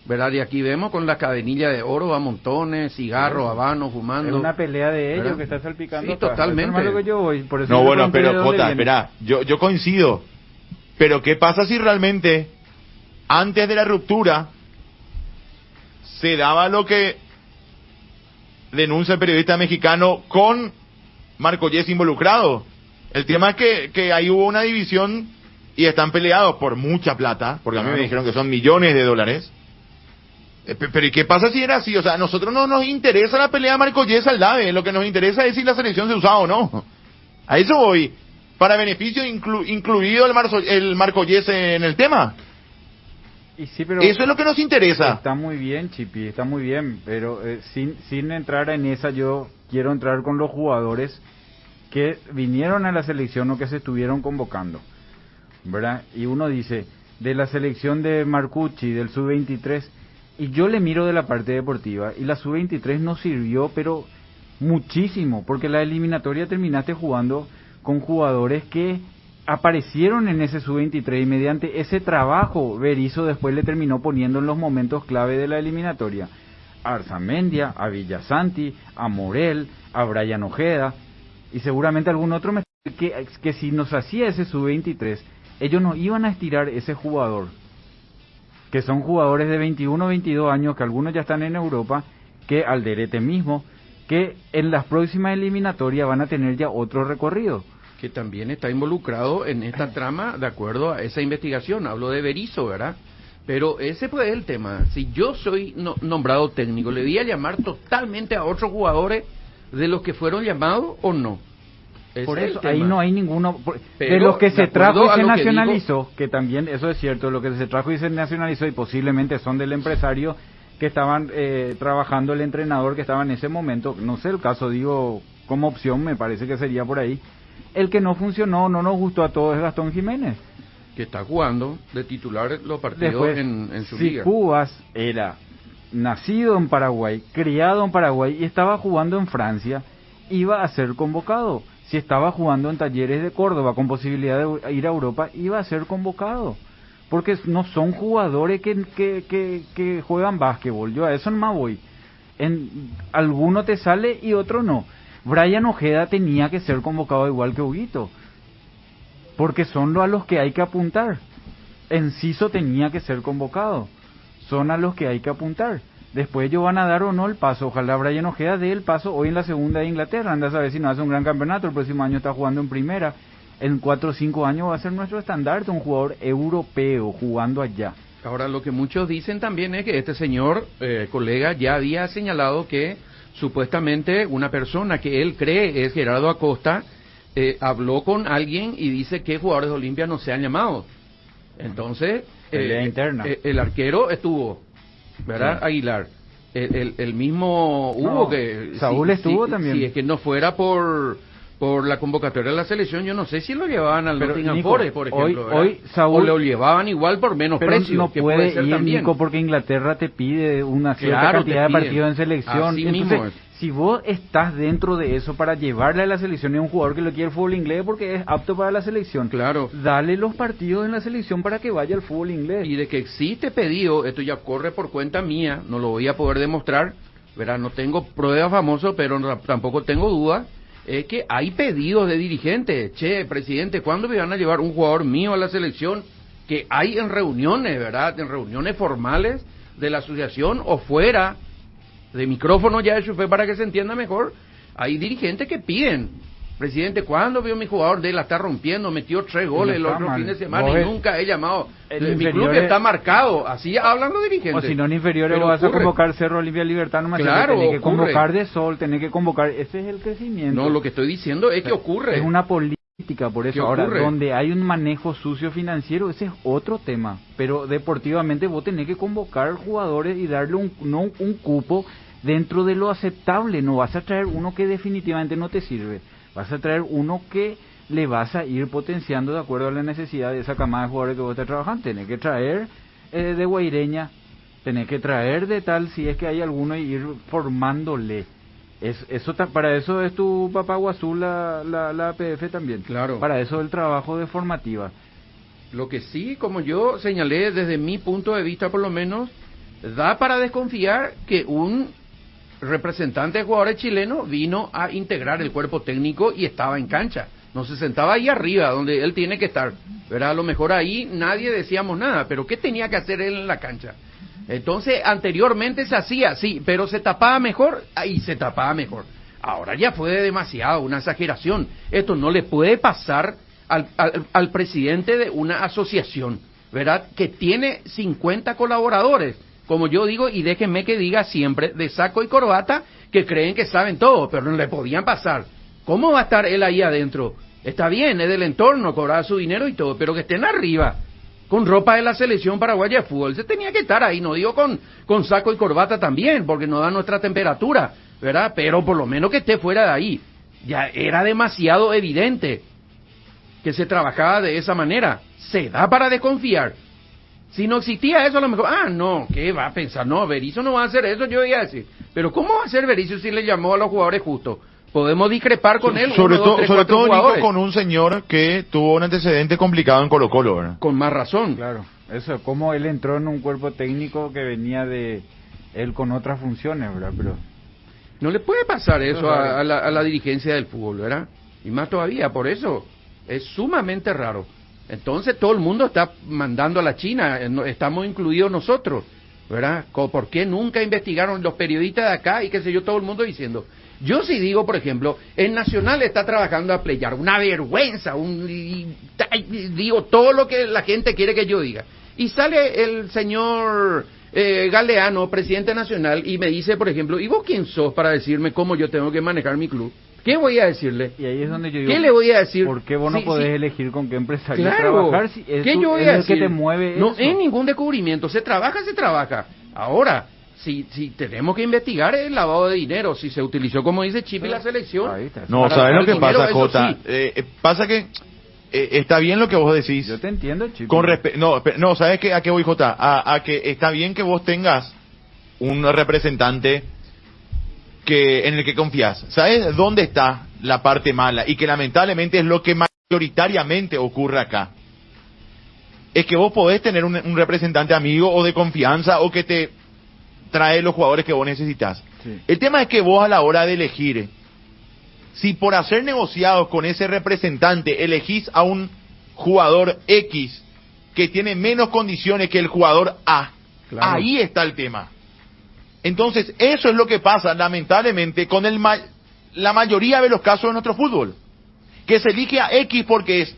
S3: ¿verdad? Y aquí vemos con la cadenilla de oro a montones, cigarros, habanos, fumando.
S4: Es una pelea de ellos, ¿verdad? Que está salpicando.
S3: Sí, totalmente.
S4: Eso es lo que yo voy, por eso
S1: no, bueno, pero Jota, espera, yo coincido. Pero ¿qué pasa si realmente antes de la ruptura se daba lo que denuncia el periodista mexicano con Marco Yes involucrado? El tema es que ahí hubo una división y están peleados por mucha plata, porque a mí me dijeron que son millones de dólares. Pero ¿y qué pasa si era así? O sea, a nosotros no nos interesa la pelea de Marco Yes al Dave, lo que nos interesa es si la selección se usa o no. A eso voy. Para beneficio incluido el Marco Yes en el tema.
S4: Y sí, pero
S1: eso es lo que nos interesa.
S4: Está muy bien, Chipi, está muy bien, pero sin entrar en esa, yo quiero entrar con los jugadores que vinieron a la selección o que se estuvieron convocando, ¿verdad? Y uno dice, de la selección de Marcucci, del Sub-23, y yo le miro de la parte deportiva, y la Sub-23 nos sirvió, pero muchísimo, porque la eliminatoria terminaste jugando con jugadores que aparecieron en ese Sub-23 y mediante ese trabajo Berizzo después le terminó poniendo en los momentos clave de la eliminatoria a Arzamendia, a Villasanti, a Morel, a Brian Ojeda y seguramente algún otro que si nos hacía ese Sub-23 ellos no iban a estirar ese jugador, que son jugadores de 21 o 22 años, que algunos ya están en Europa, que Alderete mismo, que en las próximas eliminatorias van a tener ya otro recorrido.
S3: Que también está involucrado en esta trama de acuerdo a esa investigación. Hablo de Berizzo, ¿verdad? Pero ese pues es el tema. Si yo soy nombrado técnico, ¿le voy a llamar totalmente a otros jugadores de los que fueron llamados o no? Ese
S4: por eso,
S3: es el
S4: ahí
S3: tema.
S4: no hay ninguno.
S3: Pero,
S4: de los que se trajo y se nacionalizó,
S3: que
S4: que también, eso es cierto, lo que se trajo y se nacionalizó y posiblemente son del empresario que estaban trabajando, el entrenador que estaba en ese momento, no sé el caso, digo, como opción, me parece que sería por ahí. El que no funcionó, no nos gustó a todos, es Gastón Jiménez.
S3: Que está jugando de titular los partidos
S4: después,
S3: en su
S4: si
S3: liga.
S4: Si Cubas era nacido en Paraguay, criado en Paraguay y estaba jugando en Francia, iba a ser convocado. Si estaba jugando en Talleres de Córdoba con posibilidad de ir a Europa, iba a ser convocado. Porque no son jugadores que juegan básquetbol. Yo a eso no me voy. Alguno te sale y otro no. Brian Ojeda tenía que ser convocado igual que Huguito, porque son a los que hay que apuntar. Enciso tenía que ser convocado, son a los que hay que apuntar. Después ellos van a dar o no el paso. Ojalá Brian Ojeda dé el paso hoy en la segunda de Inglaterra. Anda a saber si no hace un gran campeonato, el próximo año está jugando en primera. En 4 o 5 años va a ser nuestro estandarte, un jugador europeo jugando allá.
S3: Ahora, lo que muchos dicen también es que este señor, colega, ya había señalado que supuestamente una persona que él cree es Gerardo Acosta, habló con alguien y dice que jugadores de Olimpia no se han llamado. Entonces,
S4: interna.
S3: El arquero estuvo, ¿verdad? Sí. Aguilar. El mismo Hugo, que
S4: Saúl estuvo también.
S3: Si es que no fuera por la convocatoria de la selección, yo no sé si lo llevaban al Nottingham Forest, por ejemplo,
S4: hoy Saúl,
S3: o lo llevaban igual por menos precio,
S4: no
S3: que
S4: puede
S3: ser
S4: ir,
S3: también.
S4: Nico, porque Inglaterra te pide una cierta cantidad de partidos en selección.
S3: Así
S4: entonces,
S3: mismo es.
S4: Si vos estás dentro de eso para llevarle a la selección a un jugador que lo quiere el fútbol inglés porque es apto para la selección,
S3: claro,
S4: dale los partidos en la selección para que vaya al fútbol inglés.
S3: Y de que existe pedido, esto ya corre por cuenta mía, no lo voy a poder demostrar, ¿verdad? No tengo pruebas famosas, pero tampoco tengo duda. Es que hay pedidos de dirigentes. Che, presidente, ¿cuándo me van a llevar un jugador mío a la selección? Que hay en reuniones, ¿verdad? En reuniones formales de la asociación o fuera de micrófono ya de Chufé para que se entienda mejor. Hay dirigentes que piden, presidente, ¿cuándo vio mi jugador de la está rompiendo? Metió 3 goles el otro fin de semana y nunca he llamado. Mi club está marcado. Así hablan los dirigentes.
S4: O si no, en inferiores vas a convocar Cerro Olimpia Libertad, no más.
S3: Claro,
S4: tenés que convocar de Sol, tenés que convocar. Ese es el crecimiento.
S3: No, lo que estoy diciendo es que ocurre.
S4: Es una política, por eso. Ahora, donde hay un manejo sucio financiero, ese es otro tema. Pero deportivamente vos tenés que convocar jugadores y darle un cupo dentro de lo aceptable. No vas a traer uno que definitivamente no te sirve. Vas a traer uno que le vas a ir potenciando de acuerdo a la necesidad de esa camada de jugadores que vos estás trabajando. Tenés que traer de Guaireña, tenés que traer de tal, si es que hay alguno, y ir formándole. Para eso es tu papá Guazú la APF también.
S3: Claro.
S4: Para eso el trabajo de formativa.
S3: Lo que sí, como yo señalé desde mi punto de vista por lo menos, da para desconfiar que un representante de jugadores chilenos vino a integrar el cuerpo técnico y estaba en cancha. No se sentaba ahí arriba, donde él tiene que estar. ¿Verdad? A lo mejor ahí nadie decíamos nada, pero ¿qué tenía que hacer él en la cancha? Entonces, anteriormente se hacía, sí, pero se tapaba mejor, ahí se tapaba mejor. Ahora ya fue demasiado, una exageración. Esto no le puede pasar al presidente de una asociación, ¿verdad? Que tiene 50 colaboradores, como yo digo, y déjenme que diga siempre, de saco y corbata, que creen que saben todo, pero no le podían pasar. ¿Cómo va a estar él ahí adentro? Está bien, es del entorno, cobrar su dinero y todo, pero que estén arriba, con ropa de la selección paraguaya de fútbol. Se tenía que estar ahí, no digo con saco y corbata también, porque no da nuestra temperatura, ¿verdad? Pero por lo menos que esté fuera de ahí. Ya era demasiado evidente que se trabajaba de esa manera. Se da para desconfiar. Si no existía eso, a lo mejor, no, ¿qué va a pensar? No, Berizzo no va a hacer eso, yo iba a decir. Pero ¿cómo va a hacer Berizzo si le llamó a los jugadores justos? Podemos discrepar con él.
S1: Sobre todo
S3: Nico,
S1: con un señor que tuvo un antecedente complicado en Colo-Colo, ¿verdad?
S3: Con más razón.
S4: Claro, eso, como él entró en un cuerpo técnico que venía de él con otras funciones, ¿verdad? Pero
S3: no le puede pasar eso a la dirigencia del fútbol, ¿verdad? Y más todavía, por eso es sumamente raro. Entonces todo el mundo está mandando a la China, estamos incluidos nosotros, ¿verdad? ¿Por qué nunca investigaron los periodistas de acá y qué sé yo, todo el mundo diciendo? Yo sí digo, por ejemplo, el Nacional está trabajando a playar, una vergüenza, digo todo lo que la gente quiere que yo diga. Y sale el señor Galeano, presidente nacional, y me dice, por ejemplo, ¿y vos quién sos para decirme cómo yo tengo que manejar mi club? ¿Qué voy a decirle?
S4: Y ahí es donde yo digo,
S3: ¿qué le voy a decir?
S4: ¿Por qué vos no podés elegir con qué empresario
S3: claro,
S4: trabajar? Si es
S3: ¿qué yo voy a decir?
S4: Que te mueve
S3: no
S4: eso.
S3: es ningún descubrimiento, se trabaja. Ahora, si tenemos que investigar el lavado de dinero, si se utilizó, como dice Chip, y la selección.
S1: No, ¿sabes lo que pasa,
S3: eso
S1: Jota?
S3: sí.
S1: Pasa que está bien lo que vos decís.
S4: Yo te entiendo, Chip.
S1: No, ¿sabes qué? ¿A qué voy, Jota? A que está bien que vos tengas un representante en el que confías. ¿Sabes dónde está la parte mala? Y que lamentablemente es lo que mayoritariamente ocurre acá. Es que vos podés tener un representante amigo o de confianza o que te trae los jugadores que vos necesitas. Sí. El tema es que vos a la hora de elegir, si por hacer negociados con ese representante elegís a un jugador X que tiene menos condiciones que el jugador A, claro, ahí está el tema. Entonces, eso es lo que pasa, lamentablemente, con la mayoría de los casos de nuestro fútbol. Que se elige a X porque es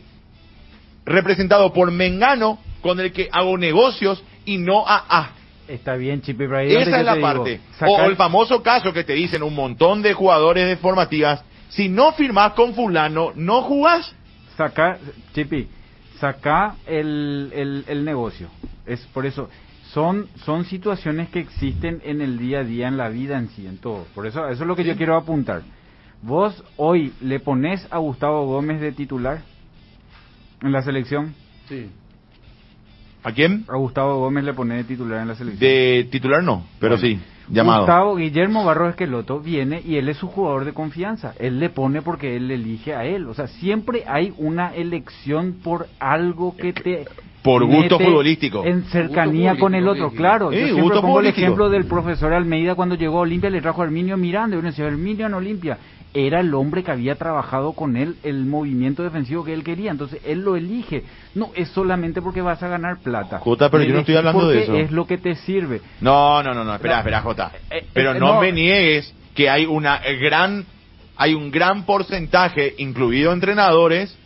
S1: representado por Mengano, con el que hago negocios, y no a A.
S4: Está bien, Chipi, pero ahí
S1: esa es la parte. O el famoso caso que te dicen un montón de jugadores de formativas, si no firmás con fulano, no jugás.
S4: Chipi, saca el negocio. Es por eso... Son situaciones que existen en el día a día, en la vida en sí, en todo. Por eso es lo que yo quiero apuntar. ¿Vos hoy le ponés a Gustavo Gómez de titular en la selección?
S3: Sí.
S1: ¿A quién?
S4: A Gustavo Gómez le ponés de titular en la selección.
S1: De titular no, pero bueno, sí, llamado.
S4: Guillermo Barros Esqueloto viene y él es su jugador de confianza. Él le pone porque él le elige a él. O sea, siempre hay una elección por algo que te...
S1: Por gusto futbolístico.
S4: En cercanía con el otro, claro. Yo siempre pongo el ejemplo del profesor Almeida cuando llegó a Olimpia, le trajo a Herminio Miranda, y uno decía, Herminio en Olimpia. Era el hombre que había trabajado con él el movimiento defensivo que él quería, entonces él lo elige. No es solamente porque vas a ganar plata.
S1: Jota, pero yo no estoy hablando de eso.
S4: Es lo que te sirve.
S1: No, espera, Jota. Pero no me niegues que hay un gran porcentaje, incluido entrenadores,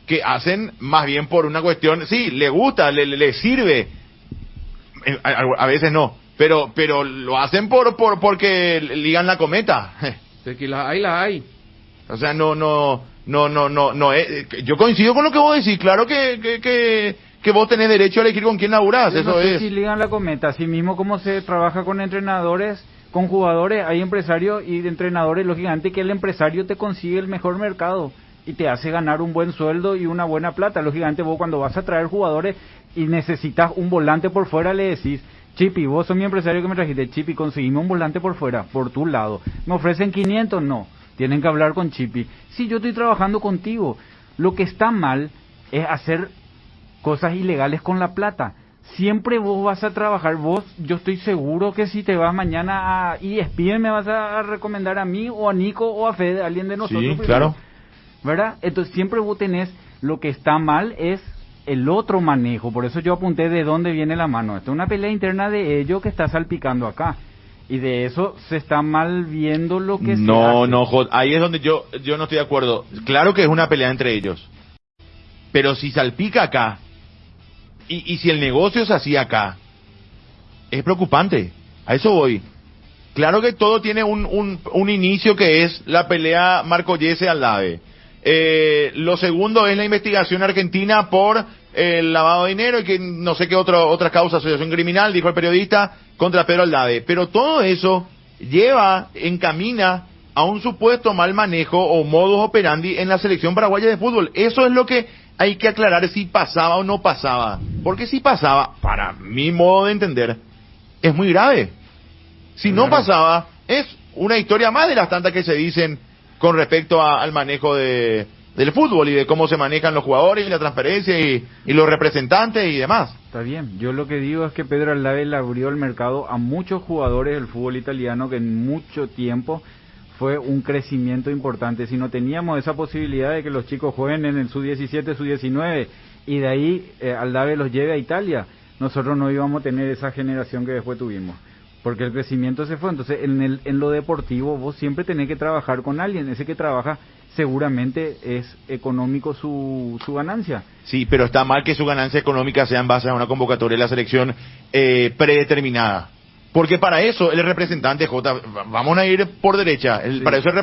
S1: que hacen más bien por una cuestión, sí, le gusta, le sirve, a veces no, pero lo hacen porque ligan la cometa.
S3: Es que la hay.
S1: O sea, no, yo coincido con lo que vos decís, claro que vos tenés derecho a elegir con quién laburás, eso es.
S4: Si ligan la cometa, así mismo como se trabaja con entrenadores, con jugadores, hay empresarios y entrenadores, lógicamente que el empresario te consigue el mejor mercado y te hace ganar un buen sueldo y una buena plata. Lógicamente vos cuando vas a traer jugadores y necesitas un volante por fuera le decís, Chipi, vos sos mi empresario que me trajiste. Chipi, conseguime un volante por fuera, por tu lado. ¿Me ofrecen 500? No. Tienen que hablar con Chipi. Sí, yo estoy trabajando contigo. Lo que está mal es hacer cosas ilegales con la plata. Siempre vos vas a trabajar, yo estoy seguro que si te vas mañana a ESPN me vas a recomendar a mí o a Nico o a Fede, alguien de nosotros.
S1: Sí,
S4: primero,
S1: claro.
S4: ¿verdad? Entonces siempre vos tenés, lo que está mal es el otro manejo, por eso yo apunté de dónde viene la mano. Esta es una pelea interna de ellos que está salpicando acá. Y de eso se está mal viendo lo que se hace.
S1: No, ahí es donde yo no estoy de acuerdo. Claro que es una pelea entre ellos. Pero si salpica acá, y si el negocio se hacía acá, es preocupante. A eso voy. Claro que todo tiene un inicio que es la pelea Marcollese-Aldave. Lo segundo es la investigación argentina por el lavado de dinero y que no sé qué otra causa, asociación criminal, dijo el periodista, contra Pedro Aldave. Pero todo eso encamina a un supuesto mal manejo o modus operandi en la selección paraguaya de fútbol. Eso es lo que hay que aclarar, si pasaba o no pasaba. Porque si pasaba, para mi modo de entender, es muy grave. Si no pasaba, es una historia más de las tantas que se dicen con respecto al manejo del fútbol y de cómo se manejan los jugadores y la transparencia y los representantes y demás.
S4: Está bien, yo lo que digo es que Pedro Aldave le abrió el mercado a muchos jugadores del fútbol italiano que en mucho tiempo fue un crecimiento importante. Si no teníamos esa posibilidad de que los chicos jueguen en el sub-17, sub-19 y de ahí Aldave los lleve a Italia, nosotros no íbamos a tener esa generación que después tuvimos. Porque el crecimiento se fue. Entonces, en lo deportivo, vos siempre tenés que trabajar con alguien. Ese que trabaja, seguramente es económico su ganancia.
S1: Sí, pero está mal que su ganancia económica sea en base a una convocatoria de la selección predeterminada. Porque para eso el representante, vamos a ir por derecha, para eso el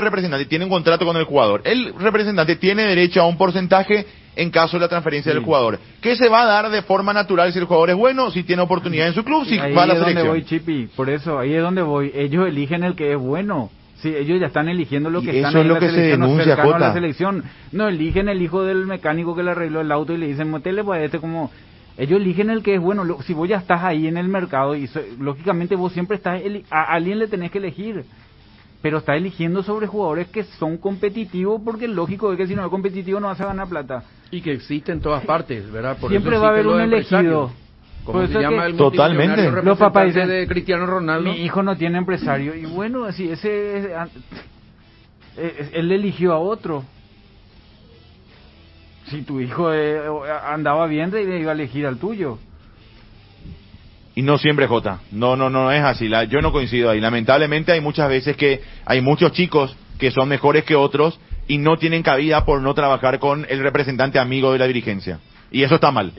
S1: representante tiene un contrato con el jugador. El representante tiene derecho a un porcentaje en caso de la transferencia del jugador, que se va a dar de forma natural si el jugador es bueno, si tiene oportunidad en su club, si va a la selección. Ahí es donde
S4: voy, Chipi, por eso, ahí es donde voy. Ellos eligen el que es bueno. Sí, ellos ya están eligiendo lo que están en la selección, cercano a la selección. No eligen el hijo del mecánico que le arregló el auto y le dicen, metele pues este como... Ellos eligen el que es bueno. Si vos ya estás ahí en el mercado, y lógicamente vos siempre estás... A alguien le tenés que elegir. Pero está eligiendo sobre jugadores que son competitivos, porque es lógico que si no es competitivo no vas a ganar plata.
S3: Y que existe en todas partes, ¿verdad? Por
S4: siempre va a haber un elegido.
S3: Como se llama el
S1: totalmente.
S3: Los papás dicen de Cristiano Ronaldo.
S4: Mi hijo no tiene empresario. Y bueno, así él eligió a otro. Si tu hijo andaba bien, le iba a elegir al tuyo.
S1: Y no siempre, Jota. No es así. Yo no coincido ahí. Lamentablemente hay muchas veces que hay muchos chicos que son mejores que otros y no tienen cabida por no trabajar con el representante amigo de la dirigencia. Y eso está mal.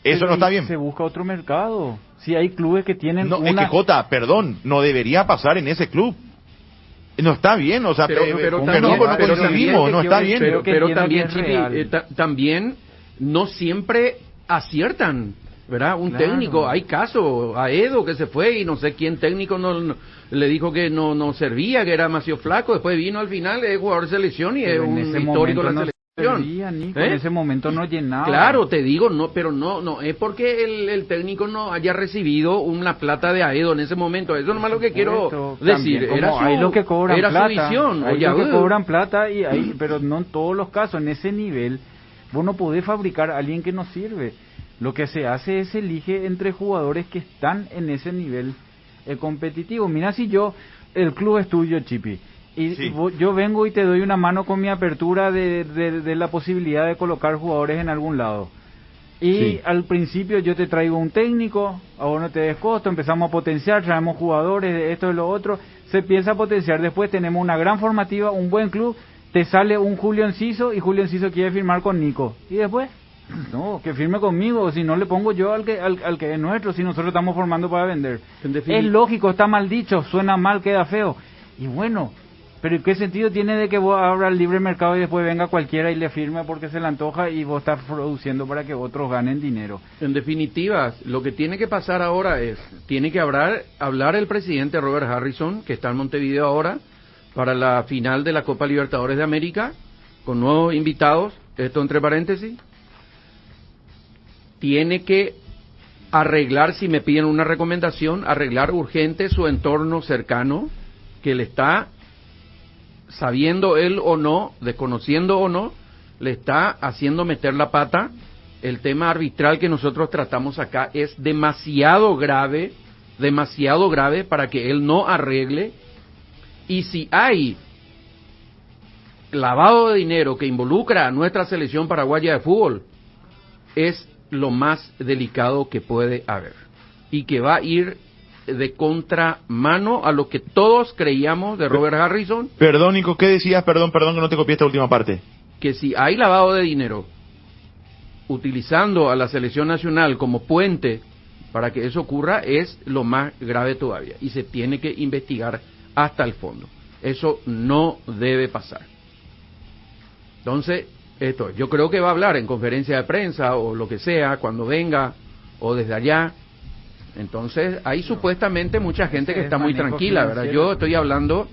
S1: Eso no está bien.
S4: Se busca otro mercado. Si hay clubes que tienen
S1: es que, Jota, perdón, no debería pasar en ese club. No está bien, o sea,
S3: pero también, Chipi, también no siempre aciertan, ¿verdad? Un técnico, hay casos, a Edo que se fue y no sé quién técnico no le dijo que no servía, que era demasiado flaco, después vino al final, es jugador de selección y es un histórico de la selección.
S4: En ese momento no llenaba.
S3: Claro, te digo, pero no es porque el técnico no haya recibido una plata de Aedo en ese momento. Eso nomás lo que quiero decir.
S4: Hay los que cobran plata,
S3: su visión.
S4: Hay los que cobran plata pero no en todos los casos. En ese nivel, vos no podés fabricar a alguien que no sirve. Lo que se hace es elige entre jugadores que están en ese nivel competitivo. Mira, si el club es tuyo, Chipi. Y sí. Yo vengo y te doy una mano con mi apertura de la posibilidad de colocar jugadores en algún lado. Y al principio yo te traigo un técnico, a vos no te des costo, empezamos a potenciar, traemos jugadores de esto y lo otro, se empieza a potenciar, después tenemos una gran formativa, un buen club, te sale un Julio Enciso y Julio Enciso quiere firmar con Nico. Y después, no, que firme conmigo, si no le pongo yo al que es nuestro, si nosotros estamos formando para vender. Es lógico, está mal dicho, suena mal, queda feo. Y bueno... Pero ¿qué sentido tiene de que vos abras el libre mercado y después venga cualquiera y le firme porque se le antoja y vos estás produciendo para que otros ganen dinero?
S3: En definitiva, lo que tiene que pasar ahora tiene que hablar el presidente Robert Harrison, que está en Montevideo ahora, para la final de la Copa Libertadores de América, con nuevos invitados, esto entre paréntesis, tiene que arreglar, si me piden una recomendación, arreglar urgente su entorno cercano, que le está, sabiendo él o no, desconociendo o no, le está haciendo meter la pata. El tema arbitral que nosotros tratamos acá es demasiado grave para que él no arregle. Y si hay lavado de dinero que involucra a nuestra selección paraguaya de fútbol, es lo más delicado que puede haber y que va a ir de contramano a lo que todos creíamos de Robert Harrison.
S1: Perdón, Nico, ¿qué decías? Perdón que no te copié esta última parte.
S3: Que si hay lavado de dinero utilizando a la selección nacional como puente para que eso ocurra, es lo más grave todavía y se tiene que investigar hasta el fondo. Eso no debe pasar. Entonces, yo creo que va a hablar en conferencia de prensa o lo que sea, cuando venga, o desde allá. Entonces, hay supuestamente mucha gente que está muy tranquila, ¿verdad? Yo estoy hablando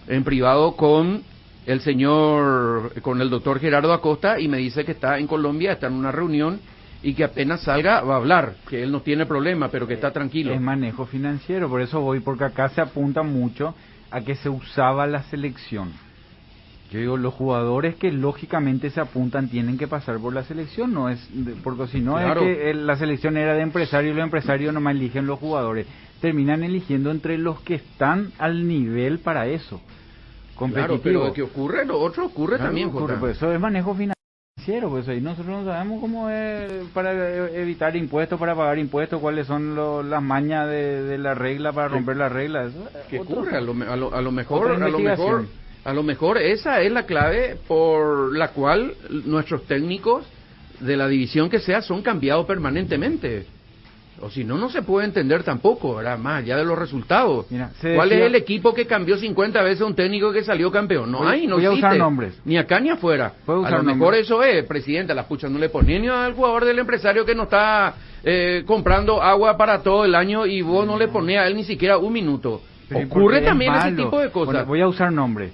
S3: en privado con el doctor Gerardo Acosta, y me dice que está en Colombia, está en una reunión, y que apenas salga va a hablar, que él no tiene problema, pero que está tranquilo.
S4: Es manejo financiero, por eso voy, porque acá se apunta mucho a que se usaba la selección. Yo digo, los jugadores que lógicamente se apuntan tienen que pasar por la selección, no es porque si no, claro, es que la selección era de empresarios y los empresarios nomás eligen los jugadores, terminan eligiendo entre los que están al nivel para eso, competitivo.
S3: Claro, pero lo que ocurre, lo otro ocurre, claro, también,
S4: ocurre, pues eso es manejo financiero, pues ahí nosotros no sabemos cómo es para evitar impuestos, para pagar impuestos, cuáles son las mañas de la regla para romper la regla. Eso
S3: ¿qué ocurre? A lo mejor esa es la clave por la cual nuestros técnicos de la división que sea son cambiados permanentemente. O si no, no se puede entender tampoco, ¿verdad? Más allá de los resultados. Mira, ¿cuál es el equipo que cambió 50 veces a un técnico que salió campeón? No hay, no existe.
S4: Voy a usar nombres.
S3: Ni acá ni afuera. A lo mejor eso es, presidente, las puchas no le ponen ni al jugador del empresario que no está comprando agua para todo el año y vos no le ponés a él ni siquiera un minuto. Pero ocurre también ese tipo de cosas.
S4: Bueno, voy a usar nombres.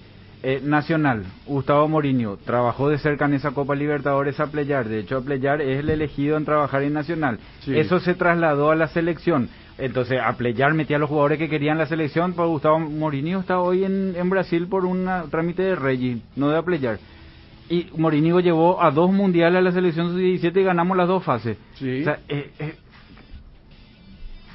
S4: Nacional, Gustavo Mourinho trabajó de cerca en esa Copa Libertadores a Pleyar. De hecho, a Pleyar es el elegido en trabajar en Nacional. Sí. Eso se trasladó a la selección. Entonces, a Pleyar metía a los jugadores que querían la selección. Pues Gustavo Mourinho está hoy en Brasil por un trámite de Regi, no de Pleyar. Y Mourinho llevó a 2 mundiales a la selección sub-17 y ganamos las 2 fases. Sí. O sea,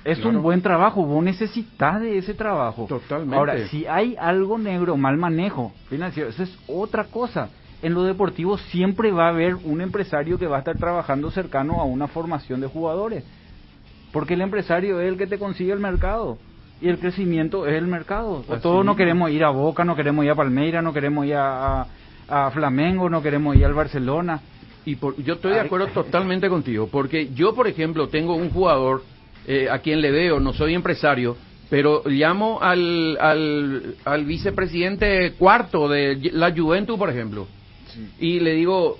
S4: es claro, un buen trabajo, vos necesitas de ese trabajo.
S3: Totalmente.
S4: Ahora, si hay algo negro, mal manejo financiero, eso es otra cosa. En lo deportivo siempre va a haber un empresario que va a estar trabajando cercano a una formación de jugadores. Porque el empresario es el que te consigue el mercado. Y el crecimiento es el mercado. Todos no queremos ir a Boca, no queremos ir a Palmeiras, no queremos ir a Flamengo, no queremos ir al Barcelona.
S3: Yo estoy de acuerdo totalmente contigo. Porque yo, por ejemplo, tengo un jugador a quien le veo, no soy empresario, pero llamo al vicepresidente cuarto de la Juventus, por ejemplo, sí, y le digo,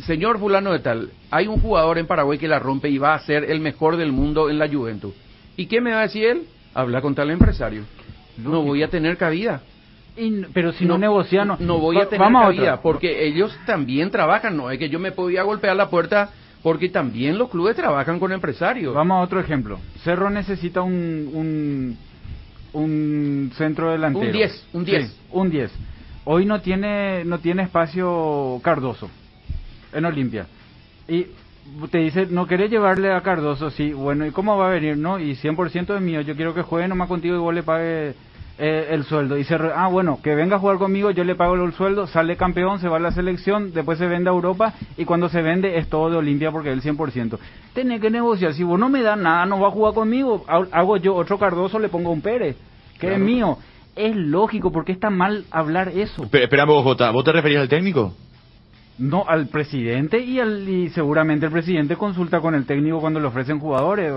S3: señor fulano de tal, hay un jugador en Paraguay que la rompe y va a ser el mejor del mundo en la Juventus. ¿Y qué me va a decir él? Habla con tal empresario. No voy a tener cabida.
S4: Pero si no negocia,
S3: no voy a tener cabida, porque ellos también trabajan, no es que yo me podía golpear la puerta, porque también los clubes trabajan con empresarios.
S4: Vamos a otro ejemplo. Cerro necesita un centro delantero.
S3: Un 10.
S4: Sí, un 10. Hoy no tiene espacio Cardoso en Olimpia. Y te dice, ¿no querés llevarle a Cardoso? Sí, bueno, ¿y cómo va a venir? No, y 100% es mío. Yo quiero que juegue nomás contigo y vos le pagues el sueldo. Y bueno, que venga a jugar conmigo, yo le pago el sueldo, sale campeón, se va a la selección, después se vende a Europa, y cuando se vende es todo de Olimpia porque es el 100%. Tenés que negociar, si vos no me das nada, no va a jugar conmigo, hago yo otro Cardoso, le pongo un Pérez, que claro, es mío. Es lógico, porque está mal hablar eso.
S1: Pero espera, Jota, ¿vos te referías al técnico?
S4: No, al presidente, y seguramente el presidente consulta con el técnico cuando le ofrecen jugadores.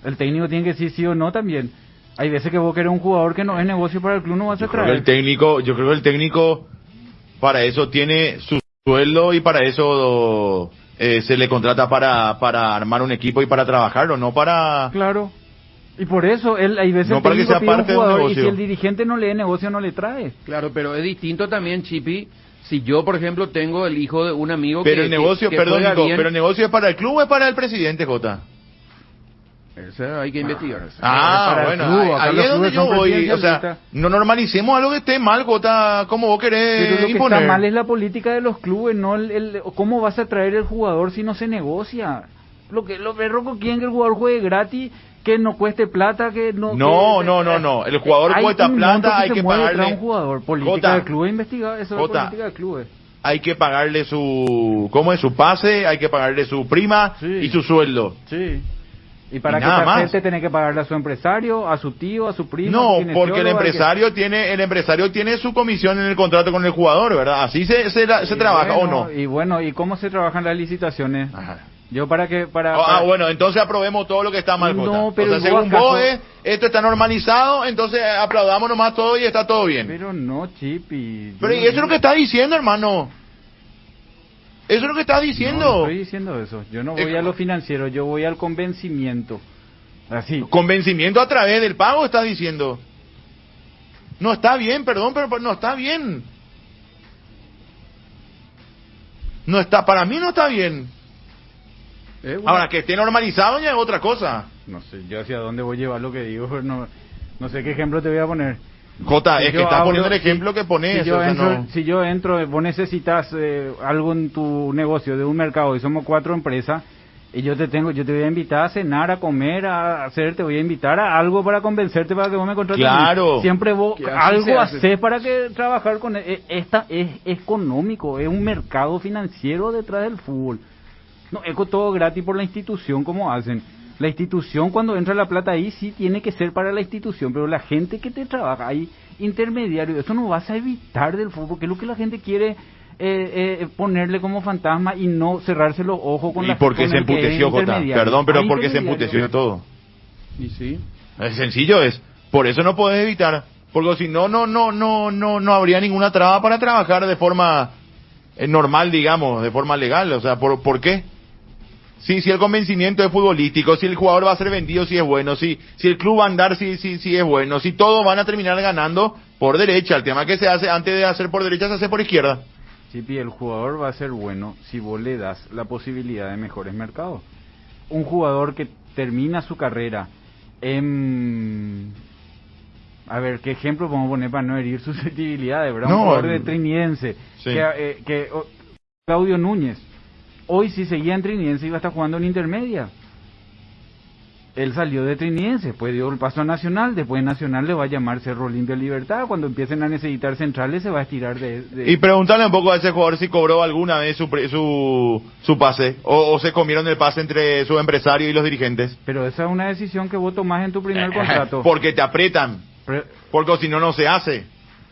S4: El técnico tiene que decir sí o no también. Hay veces que vos querés un jugador que no es negocio para el club, no vas a traer.
S1: Yo creo que el técnico para eso tiene su sueldo y para eso se le contrata para armar un equipo y para trabajarlo, no para...
S4: Claro. Y por eso él hay veces
S1: no
S4: el
S1: técnico
S4: pide un jugador y si el dirigente no le dé negocio no le trae.
S3: Claro, pero es distinto también, Chipi, Si yo, por ejemplo, tengo el hijo de un amigo
S1: pero el negocio,
S3: que
S1: perdón,
S3: juega
S1: Nico,
S3: bien,
S1: pero el negocio es para el club o es para el presidente, Jota.
S3: eso hay que investigar.
S4: para el
S1: Bueno,
S4: club, acá
S1: ahí
S4: los
S1: es donde
S4: clubes
S1: yo
S4: son
S1: voy, o sea,
S4: presidencialistas.
S1: no normalicemos algo que esté mal, Jota, como vos querés
S4: Pero lo que
S1: imponer.
S4: está mal es la política de los clubes, no cómo vas a traer el jugador si no se negocia. Lo berrocos quieren que el jugador juegue gratis, que no cueste plata, que no...
S1: No, el jugador cuesta plata, hay que pagarle...
S4: un jugador, política del club, investigar eso es política del club.
S1: Hay que pagarle su... ¿Cómo es? Su pase, hay que pagarle su prima y su sueldo.
S4: Sí. Y para que
S1: nada más.
S4: gente tiene que pagarle a su empresario, a su tío, a su primo.
S1: No, porque el empresario tiene su comisión en el contrato con el jugador, ¿verdad? Así se trabaja, ¿o no?
S4: Y bueno, ¿y cómo se trabajan las licitaciones?
S1: Ajá.
S4: Yo
S1: bueno, entonces aprobemos todo lo que está mal, Jota.
S4: No, pero
S1: o sea, según vos, esto está normalizado, entonces aplaudamos nomás todo y está todo bien.
S4: Pero no, Chipi.
S1: Pero y eso es lo que está diciendo, hermano. Eso es lo que está diciendo.
S4: No estoy diciendo eso. Yo no voy a lo financiero, yo voy al convencimiento. Así.
S1: Convencimiento a través del pago, está diciendo. No está bien, perdón, pero no está bien. No está, para mí no está bien.
S3: Bueno.
S1: Ahora, que esté normalizado ya es otra cosa.
S4: No sé, yo hacia dónde voy a llevar lo que digo, no sé qué ejemplo te voy a poner.
S1: Jota,
S4: Si
S1: es que
S4: yo
S1: estás
S4: hablo-
S1: poniendo el ejemplo que pones.
S4: Si yo entro, vos necesitas algo en tu negocio de un mercado y somos 4 empresas, y yo te voy a invitar a cenar, a comer, te voy a invitar a algo para convencerte para que vos me contrates.
S1: Claro.
S4: Siempre vos
S3: Que así
S4: algo
S3: se hace.
S4: haces para que trabajar con esta es económico, es un mercado financiero detrás del fútbol. No, es todo gratis por la institución como hacen. La institución, cuando entra la plata ahí, sí tiene que ser para la institución, pero la gente que te trabaja ahí, intermediario, eso no vas a evitar del fútbol, porque es lo que la gente quiere ponerle como fantasma y no cerrarse los ojos con
S1: ¿Y
S4: la
S1: por qué
S4: con
S1: se
S4: el que es
S1: emputeció, Jota?
S4: intermediario.
S1: Perdón, pero
S4: Hay
S1: ¿por qué se
S4: intermediario.
S1: emputeció todo?
S3: Y sí.
S1: Es sencillo, por eso no puedes evitar, porque si no habría ninguna traba para trabajar de forma normal, digamos, de forma legal. O sea, ¿por qué? Si el convencimiento es futbolístico, si el jugador va a ser vendido, si es bueno, si el club va a andar, si es bueno, si todos van a terminar ganando por derecha. El tema que se hace antes de hacer por derecha se hace por izquierda.
S4: Chipi, el jugador va a ser bueno si vos le das la posibilidad de mejores mercados. Un jugador que termina su carrera en... A ver, ¿qué ejemplo podemos poner para no herir susceptibilidades, verdad? Un jugador de Trinidense,
S1: sí.
S4: Claudio Núñez. Hoy si seguía en Trinidense iba a estar jugando en Intermedia. Él salió de Trinidense, después dio el paso a Nacional, después de Nacional le va a llamar Cerro Limpio Libertad, cuando empiecen a necesitar centrales se va a estirar de...
S1: Y preguntarle un poco a ese jugador si cobró alguna vez su pase, o se comieron el pase entre su empresario y los dirigentes.
S4: Pero esa es una decisión que vos tomás en tu primer contrato.
S1: Porque te apretan, porque si no se hace.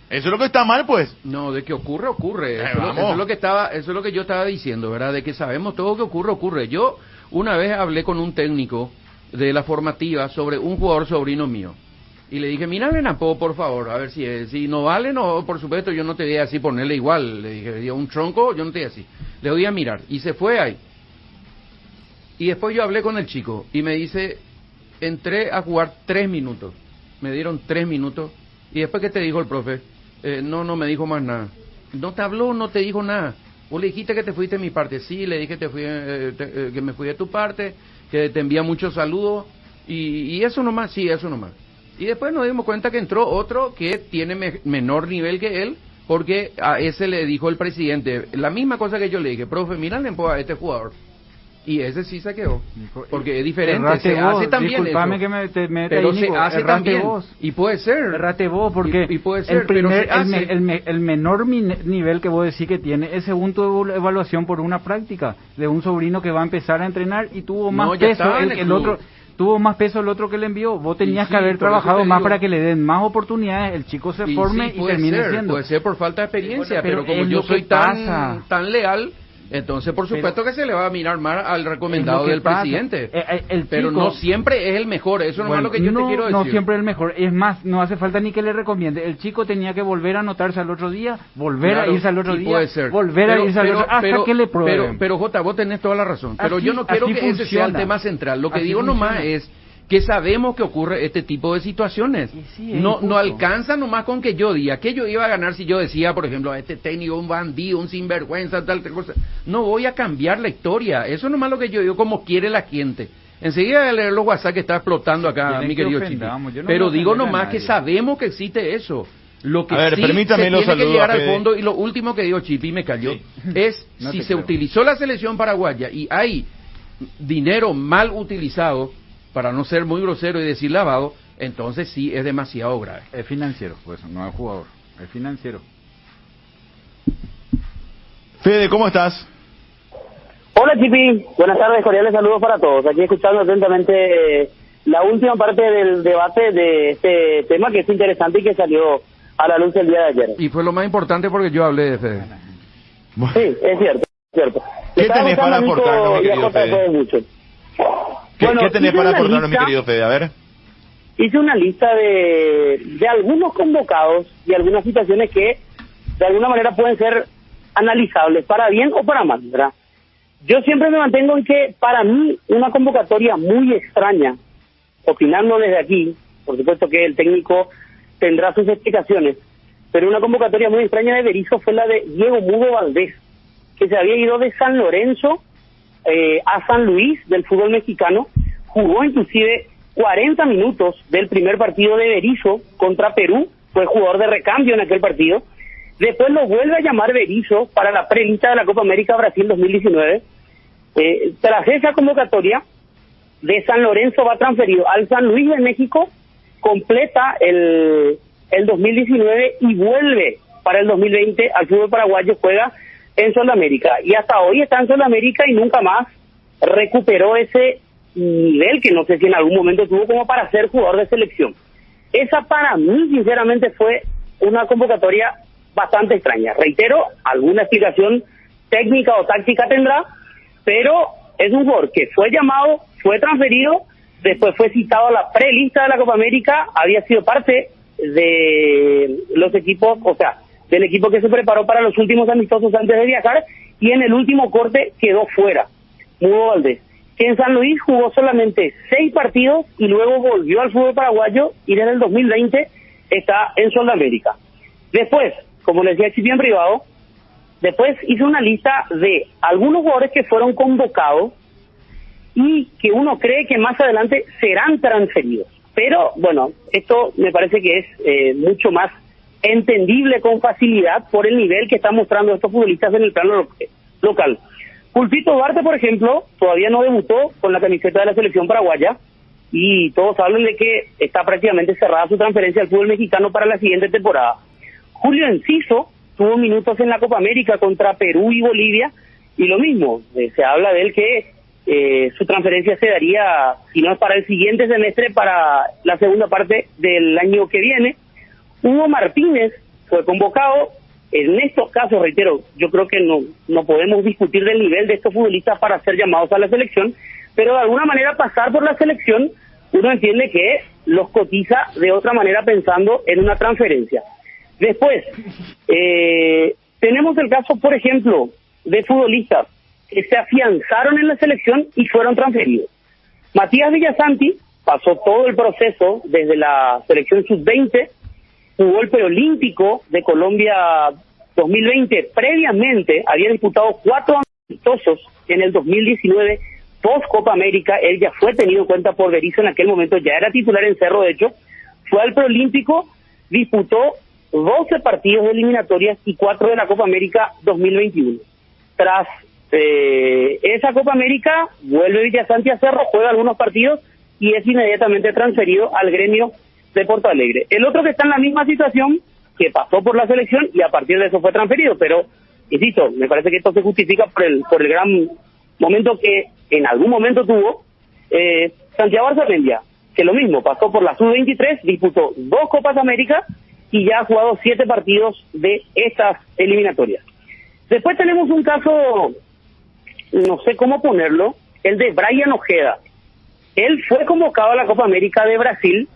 S1: Eso es lo que está mal, pues.
S3: No, de que ocurre.
S1: Vamos.
S3: Eso es lo que yo estaba diciendo, ¿verdad? De que sabemos todo que ocurre. Yo una vez hablé con un técnico de la formativa sobre un jugador sobrino mío. Y le dije, mira, Napo, por favor, a ver si no vale, no, por supuesto, yo no te voy a así ponerle igual. Le dije, un tronco, yo no te voy a así. Le voy a mirar. Y se fue ahí. Y después yo hablé con el chico y me dice, entré a jugar 3 minutos. Me dieron 3 minutos. Y después, ¿qué te dijo el profe? No me dijo más nada. No te habló, no te dijo nada. Vos le dijiste que te fuiste de mi parte. Sí, le dije que me fui de tu parte, que te envía muchos saludos. Y eso nomás, sí, eso nomás. Y después nos dimos cuenta que entró otro que tiene menor nivel que él, porque a ese le dijo el presidente la misma cosa que yo le dije, profe, mírale a este jugador. Y ese sí se quedó, porque es diferente,
S4: Errate
S3: se
S4: vos,
S3: hace también
S4: disculpame
S3: eso.
S4: que me
S3: Pero
S4: ahí,
S3: se
S4: Nico,
S3: hace
S4: errate
S3: también,
S4: vos.
S3: y puede ser.
S4: Errate vos, porque
S3: y puede ser,
S4: el primer,
S3: pero se hace.
S4: el menor nivel que vos decís que tiene es según tu evaluación por una práctica de un sobrino que va a empezar a entrenar y tuvo más
S3: No, ya
S4: peso
S3: estaba en el
S4: el
S3: club.
S4: otro. Tuvo más peso el otro que le envió. Vos tenías
S3: Sí,
S4: que haber
S3: por eso
S4: trabajado
S3: te
S4: más
S3: digo.
S4: para que le den más oportunidades, el chico se forme
S3: sí,
S4: y
S3: puede
S4: termine
S3: ser,
S4: siendo.
S3: puede ser por falta de experiencia,
S4: Bueno,
S3: pero como
S4: es
S3: yo
S4: lo que
S3: soy
S4: pasa.
S3: tan leal, entonces por supuesto que se le va a mirar más al recomendado
S4: Es lo que
S3: del
S4: pasa.
S3: presidente.
S4: El
S3: Pero
S4: chico-
S3: no siempre es el mejor, eso no es lo que yo
S4: no,
S3: te quiero decir.
S4: No siempre el mejor, es más, no hace falta ni que le recomiende. El chico tenía que volver a anotarse al otro día, volver
S3: Claro,
S4: a irse al otro
S3: y
S4: día,
S3: puede ser.
S4: volver a irse al otro hasta que le prueben.
S3: Pero Jota, vos tenés toda la razón. Pero
S4: Así-
S3: yo no quiero
S4: así
S3: que ese sea el
S4: funciona.
S3: tema central. Lo que
S4: Así
S3: digo nomás
S4: funciona.
S3: es que sabemos que ocurre este tipo de situaciones.
S4: Sí,
S3: No alcanza nomás con que yo diga que yo iba a ganar si yo decía, por ejemplo, este técnico, un bandido, un sinvergüenza, tal cosa. No voy a cambiar la historia. Eso nomás lo que yo digo, como quiere la gente. Enseguida de leer los WhatsApp que está explotando acá, mi querido Chipi. Pero digo nomás que sabemos que existe eso. Lo que sí
S1: permítame
S3: se tiene que llegar al fondo, y lo último que dijo Chipi, me cayó, es si se utilizó la selección paraguaya y hay dinero mal utilizado, para no ser muy grosero y decir lavado, entonces sí es demasiado grave.
S4: Es financiero, pues, no es jugador, es financiero.
S1: Fede, ¿cómo estás?
S5: Hola Chipi, buenas tardes, cordiales saludos para todos. Aquí escuchando atentamente la última parte del debate de este tema que es interesante y que salió a la luz el día de ayer.
S3: Y fue lo más importante porque yo hablé de Fede.
S5: Sí, es cierto.
S1: ¿Qué tenés para aportarnos, mi querido Fede? ¿Qué tenés para aportarnos, mi querido Fede? A ver.
S5: Hice una lista de algunos convocados y algunas situaciones que de alguna manera pueden ser analizables para bien o para mal, ¿verdad? Yo siempre me mantengo en que para mí una convocatoria muy extraña, opinando desde aquí, por supuesto que el técnico tendrá sus explicaciones, pero una convocatoria muy extraña de Berizzo fue la de Diego Mudo Valdés, que se había ido de San Lorenzo a San Luis del fútbol mexicano, jugó inclusive 40 minutos del primer partido de Berizzo contra Perú, fue jugador de recambio en aquel partido. Después lo vuelve a llamar Berizzo para la prelista de la Copa América Brasil 2019. Tras esa convocatoria, de San Lorenzo va transferido al San Luis de México, completa el 2019 y vuelve para el 2020 al fútbol paraguayo, juega en Sudamérica. Y hasta hoy está en Sudamérica y nunca más recuperó ese nivel que no sé si en algún momento tuvo como para ser jugador de selección. Esa para mí, sinceramente, fue una convocatoria bastante extraña. Reitero, alguna explicación técnica o táctica tendrá, pero es un jugador que fue llamado, fue transferido, después fue citado a la prelista de la Copa América, había sido parte de los equipos, o sea, del equipo que se preparó para los últimos amistosos antes de viajar, y en el último corte quedó fuera, Mudo Valdés, que en San Luis jugó solamente 6 partidos y luego volvió al fútbol paraguayo y desde el 2020 está en Sudamérica. Después, como les decía Chipi en privado, después hice una lista de algunos jugadores que fueron convocados y que uno cree que más adelante serán transferidos. Pero, bueno, esto me parece que es mucho más entendible con facilidad por el nivel que están mostrando estos futbolistas en el plano local. Pulpito Duarte, por ejemplo, todavía no debutó con la camiseta de la selección paraguaya y todos hablan de que está prácticamente cerrada su transferencia al fútbol mexicano para la siguiente temporada. Julio Enciso tuvo minutos en la Copa América contra Perú y Bolivia y lo mismo, se habla de él que su transferencia se daría, si no es para el siguiente semestre, para la segunda parte del año que viene. Hugo Martínez fue convocado. En estos casos, reitero, yo creo que no podemos discutir del nivel de estos futbolistas para ser llamados a la selección, pero de alguna manera pasar por la selección, uno entiende que los cotiza de otra manera pensando en una transferencia. Después, tenemos el caso, por ejemplo, de futbolistas que se afianzaron en la selección y fueron transferidos. Matías Villasanti pasó todo el proceso desde la selección sub-20, jugó el preolímpico de Colombia 2020, previamente había disputado 4 amistosos en el 2019, post Copa América, él ya fue tenido en cuenta por Berizzo en aquel momento, ya era titular en Cerro, de hecho, fue al preolímpico, disputó 12 partidos de eliminatorias y 4 de la Copa América 2021. Tras esa Copa América, vuelve Villasanti a Cerro, juega algunos partidos y es inmediatamente transferido al Gremio de Porto Alegre. El otro que está en la misma situación, que pasó por la selección y a partir de eso fue transferido, pero, insisto, me parece que esto se justifica por el gran momento que en algún momento tuvo Santiago Arzamendia, que lo mismo, pasó por la Sub-23, disputó 2 Copas América y ya ha jugado 7 partidos de estas eliminatorias. Después tenemos un caso, no sé cómo ponerlo, el de Brian Ojeda. Él fue convocado a la Copa América de Brasil.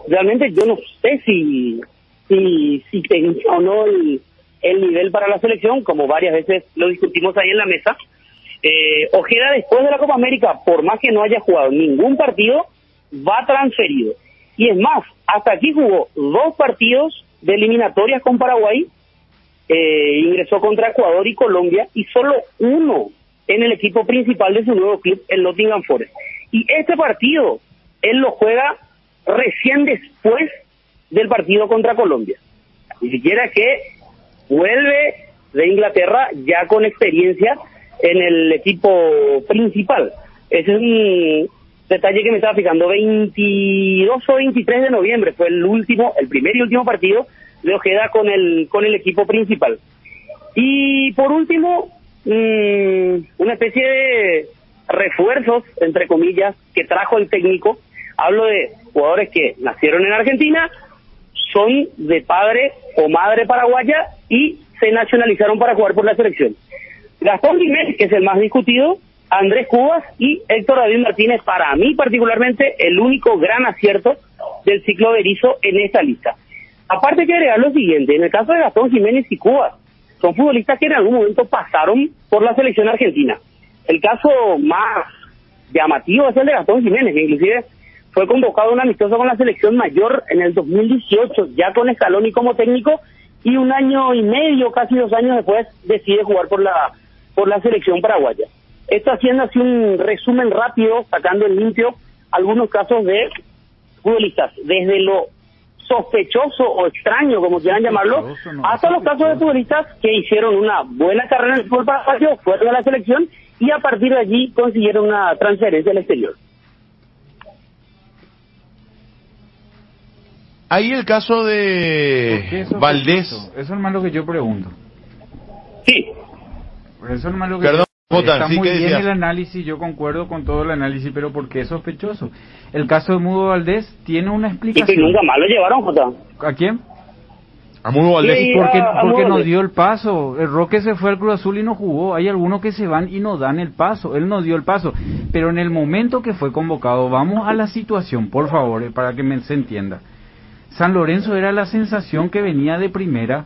S5: Realmente yo no sé si tenía o no el nivel para la selección, como varias veces lo discutimos ahí en la mesa. Ojeda, después de la Copa América, por más que no haya jugado ningún partido, va transferido. Y es más, hasta aquí jugó 2 partidos de eliminatorias con Paraguay, ingresó contra Ecuador y Colombia, y solo 1 en el equipo principal de su nuevo club, el Nottingham Forest. Y este partido, él lo juega recién después del partido contra Colombia. Ni siquiera que vuelve de Inglaterra ya con experiencia en el equipo principal. Ese es un detalle que me estaba fijando. 22 o 23 de noviembre fue el primer y último partido de Ojeda con el equipo principal. Y por último, una especie de refuerzos, entre comillas, que trajo el técnico. Hablo de jugadores que nacieron en Argentina, son de padre o madre paraguaya y se nacionalizaron para jugar por la selección. Gastón Jiménez, que es el más discutido, Andrés Cubas y Héctor David Martínez, para mí particularmente el único gran acierto del ciclo Berizzo en esta lista. Aparte hay que agregar lo siguiente: en el caso de Gastón Jiménez y Cubas, son futbolistas que en algún momento pasaron por la selección argentina. El caso más llamativo es el de Gastón Jiménez, que inclusive fue convocado a un amistoso con la selección mayor en el 2018, ya con Scaloni como técnico, y 1 año y medio, casi 2 años después, decide jugar por la selección paraguaya. Esto haciendo así un resumen rápido, sacando en limpio algunos casos de futbolistas, desde lo sospechoso o extraño, como quieran llamarlo, hasta los casos de futbolistas que hicieron una buena carrera en el fútbol paraguayo, fueron a la selección y a partir de allí consiguieron una transferencia al exterior.
S1: Ahí el caso de Valdés.
S4: Eso es más lo que yo pregunto.
S5: Sí.
S4: Eso es más lo que
S1: Perdón, Jota,
S4: está
S1: sí,
S4: muy
S1: ¿qué
S4: bien
S1: decías?
S4: el análisis, yo concuerdo con todo el análisis, pero ¿por qué es sospechoso? El caso de Mudo Valdés tiene una
S5: Y
S4: explicación.
S5: que nunca más lo llevaron, Jota.
S4: ¿A quién?
S1: A Mudo Valdés.
S5: Sí,
S4: Porque
S5: Mudo
S4: no
S5: Valdés.
S4: dio el paso. El Roque se fue al Cruz Azul y no jugó. Hay algunos que se van y no dan el paso. Él no dio el paso. Pero en el momento que fue convocado, vamos a la situación, por favor, para que se entienda. San Lorenzo era la sensación que venía de primera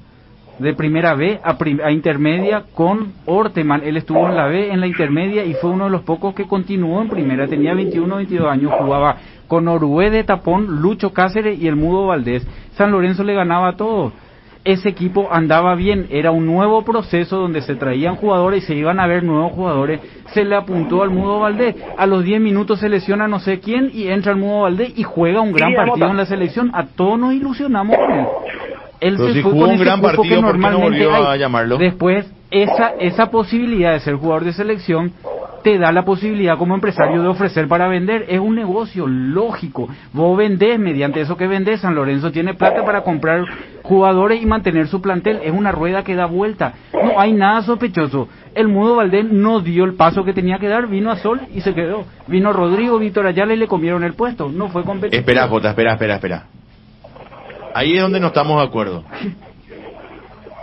S4: B a intermedia con Orteman. Él estuvo en la B, en la intermedia, y fue uno de los pocos que continuó en primera. Tenía 21 22 años, jugaba con Orué de tapón, Lucho Cáceres y el Mudo Valdés. San Lorenzo le ganaba a todos. Ese equipo andaba bien, era un nuevo proceso donde se traían jugadores y se iban a ver nuevos jugadores. Se le apuntó al Mudo Valdés, a los 10 minutos se lesiona no sé quién y entra el Mudo Valdés y juega un gran partido en la selección. A todos nos ilusionamos con él. Él
S1: Pero
S4: se
S1: si
S4: fue
S1: jugó
S4: con
S1: un
S4: ese
S1: gran
S4: cupo
S1: partido,
S4: que
S1: ¿por qué no
S4: normalmente
S1: volvió a
S4: hay.
S1: llamarlo?
S4: Después, esa posibilidad de ser jugador de selección te da la posibilidad como empresario de ofrecer para vender. Es un negocio lógico. Vos vendés, mediante eso que vendés, San Lorenzo tiene plata para comprar jugadores y mantener su plantel. Es una rueda que da vuelta. No hay nada sospechoso. El Mudo Valdés no dio el paso que tenía que dar, vino a Sol y se quedó. Vino Rodrigo, Víctor Ayala y le comieron el puesto. No fue competitivo.
S1: Espera, Jota, espera. Ahí es donde no estamos de acuerdo.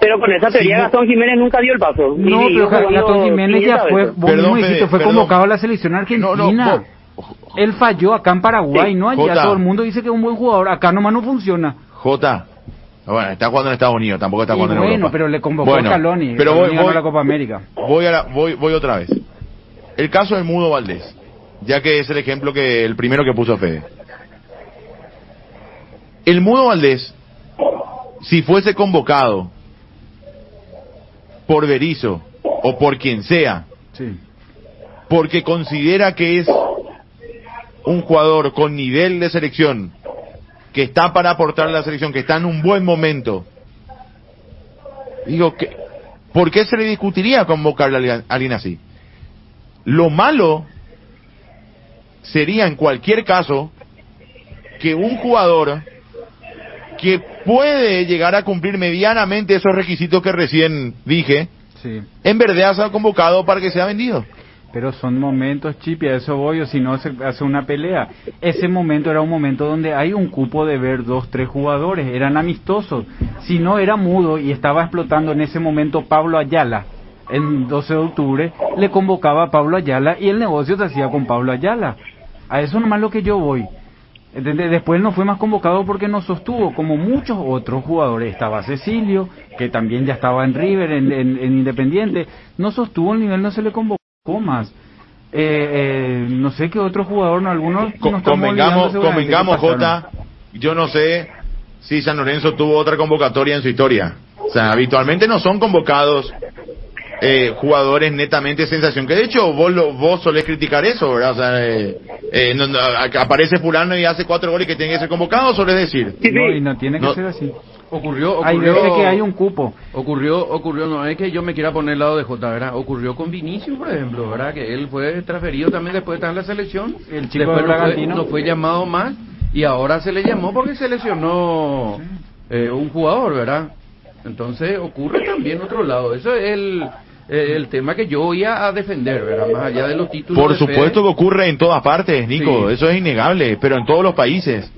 S5: Pero con esa teoría
S1: Sí,
S5: Gastón Jiménez nunca dio el paso.
S4: No, pero Gastón Jiménez ya fue, vos
S1: Perdón,
S4: mismo dijiste,
S1: Fede,
S4: fue
S1: perdón.
S4: convocado a la selección argentina.
S1: No,
S4: Él falló acá en Paraguay,
S5: Sí.
S4: no allá.
S1: Jota.
S4: Todo el mundo dice que es un buen jugador. Acá nomás no funciona.
S1: Jota. Bueno, está jugando en Estados Unidos, tampoco está
S4: Y
S1: jugando en
S4: bueno,
S1: Europa.
S4: pero le convocó
S1: Bueno,
S4: a Scaloni.
S1: pero
S4: Scaloni ganó
S1: voy,
S4: la Copa América.
S1: voy otra vez. El caso del Mudo Valdés, ya que es el ejemplo el primero que puso Fede. El Mudo Valdés, si fuese convocado por Berizzo o por quien sea,
S4: Sí.
S1: porque considera que es un jugador con nivel de selección, que está para aportar a la selección, que está en un buen momento, digo, ¿por qué se le discutiría convocarle a alguien así? Lo malo sería en cualquier caso que un jugador que puede llegar a cumplir medianamente esos requisitos que recién dije,
S4: Sí.
S1: en verdad sea convocado para que sea vendido.
S4: Pero son momentos, Chipi, a eso voy, o si no se hace una pelea. Ese momento era un momento donde hay un cupo de ver 2, 3 jugadores, eran amistosos. Si no era Mudo y estaba explotando en ese momento Pablo Ayala, en 12 de octubre, le convocaba a Pablo Ayala y el negocio se hacía con Pablo Ayala. A eso nomás lo que yo voy. ¿Entendés? Después no fue más convocado porque no sostuvo, como muchos otros jugadores. Estaba Cecilio, que también ya estaba en River, en Independiente. No sostuvo el nivel, no se le convocó más. no sé qué otro jugador, no, algunos no estamos olvidando seguramente
S1: convengamos,
S4: que pasaron.
S1: Jota, yo no sé si San Lorenzo tuvo otra convocatoria en su historia. O sea, habitualmente no son convocados jugadores netamente sensación, que de hecho vos solés criticar eso, ¿verdad? O sea, aparece fulano y hace 4 goles que tiene que ser convocado, solés decir.
S4: No, y no tiene que ser así.
S3: Ocurrió
S4: Hay veces que hay un cupo.
S3: Ocurrió, no es que yo me quiera poner al lado de Jota, ¿verdad? Ocurrió con Vinicius, por ejemplo, ¿verdad? Que él fue transferido también después de estar en la selección.
S4: El chico
S3: después
S4: de Bragantino
S3: no fue llamado más y ahora se le llamó porque se lesionó un jugador, ¿verdad? Entonces ocurre también otro lado. Eso es el tema que yo voy a defender, ¿verdad? Más allá de los títulos.
S1: Por supuesto que ocurre en todas partes, Nico,
S3: Sí.
S1: Eso es innegable, pero en todos los países.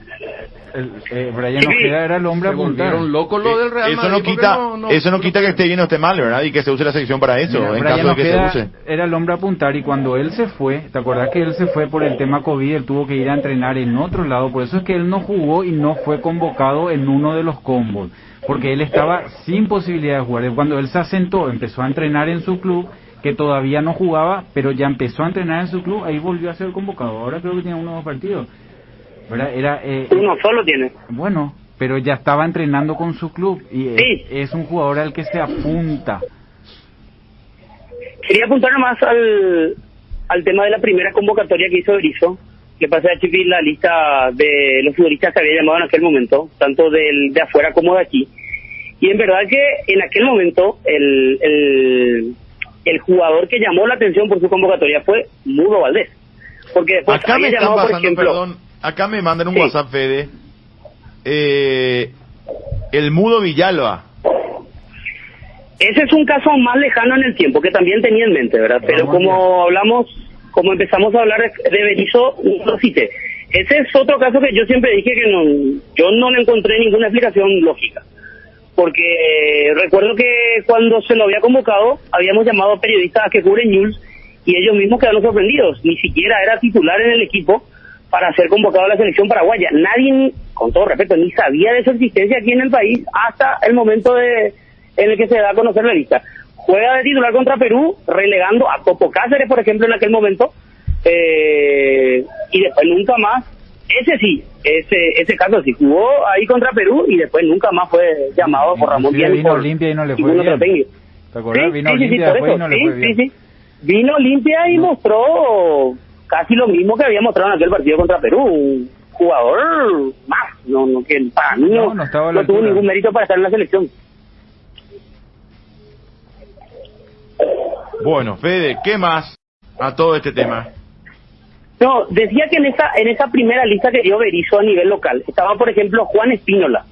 S4: Brian Ojeda era el hombre a
S3: Se
S4: apuntar.
S3: volvieron locos lo del Real
S1: Eso
S3: Madrid.
S1: no
S3: porque
S1: quita, eso no quita que esté bien o esté mal, ¿verdad? Y que se use la selección para eso,
S4: Mira,
S1: en
S4: Brian
S1: caso de que se
S4: Ojeda
S1: use.
S4: era el hombre a apuntar, y cuando él se fue, ¿te acordás que él se fue por el tema COVID? Él tuvo que ir a entrenar en otro lado, por eso es que él no jugó y no fue convocado en uno de los combos, porque él estaba sin posibilidad de jugar. Cuando él se asentó, empezó a entrenar en su club, que todavía no jugaba, pero ya empezó a entrenar en su club, ahí volvió a ser convocado. Ahora creo que tiene unos partidos, ¿verdad?
S5: Uno solo tiene.
S4: Bueno, pero ya estaba entrenando con su club y
S5: Sí.
S4: es un jugador al que se apunta.
S5: Quería apuntar nomás al tema de la primera convocatoria que hizo Berizzo. Le pasé a Chipi la lista de los futbolistas que había llamado en aquel momento, tanto de afuera como de aquí. Y en verdad que en aquel momento el jugador que llamó la atención por su convocatoria fue Mudo Valdés. Porque después
S1: Acá me
S5: había
S1: están
S5: llamado, por
S1: pasando,
S5: ejemplo...
S1: perdón, acá me mandan un
S5: Sí.
S1: WhatsApp, Fede. El Mudo Villalba.
S5: Ese es un caso más lejano en el tiempo, que también tenía en mente, ¿verdad? Pero como empezamos a hablar de Berizzo, no lo cité. Ese es otro caso que yo siempre dije que yo no le encontré ninguna explicación lógica. Porque recuerdo que cuando se lo había convocado, habíamos llamado a periodistas a que cubren news y ellos mismos quedaron sorprendidos. Ni siquiera era titular en el equipo para ser convocado a la selección paraguaya. Nadie, con todo respeto, ni sabía de su existencia aquí en el país hasta el momento en el que se da a conocer la lista. Juega de titular contra Perú, relegando a Copo Cáceres, por ejemplo, en aquel momento, y después nunca más. Ese caso sí, jugó ahí contra Perú y después nunca más fue llamado por Ramón
S4: Inclusive
S5: Díaz.
S4: vino Olimpia y no le fue bien. ¿Te acuerdas? Vino Olimpia
S5: por
S4: después
S5: eso,
S4: y no le fue bien.
S5: sí. Vino Olimpia y mostró casi lo mismo que había mostrado en aquel partido contra Perú. Un jugador más, que para mí
S4: No estaba a la
S5: no tuvo
S4: altura.
S5: ningún mérito para estar en la selección.
S1: Bueno, Fede, ¿qué más a todo este tema?
S5: No, decía que en esa primera lista que dio Berizzo a nivel local estaba, por ejemplo, Juan Espínola,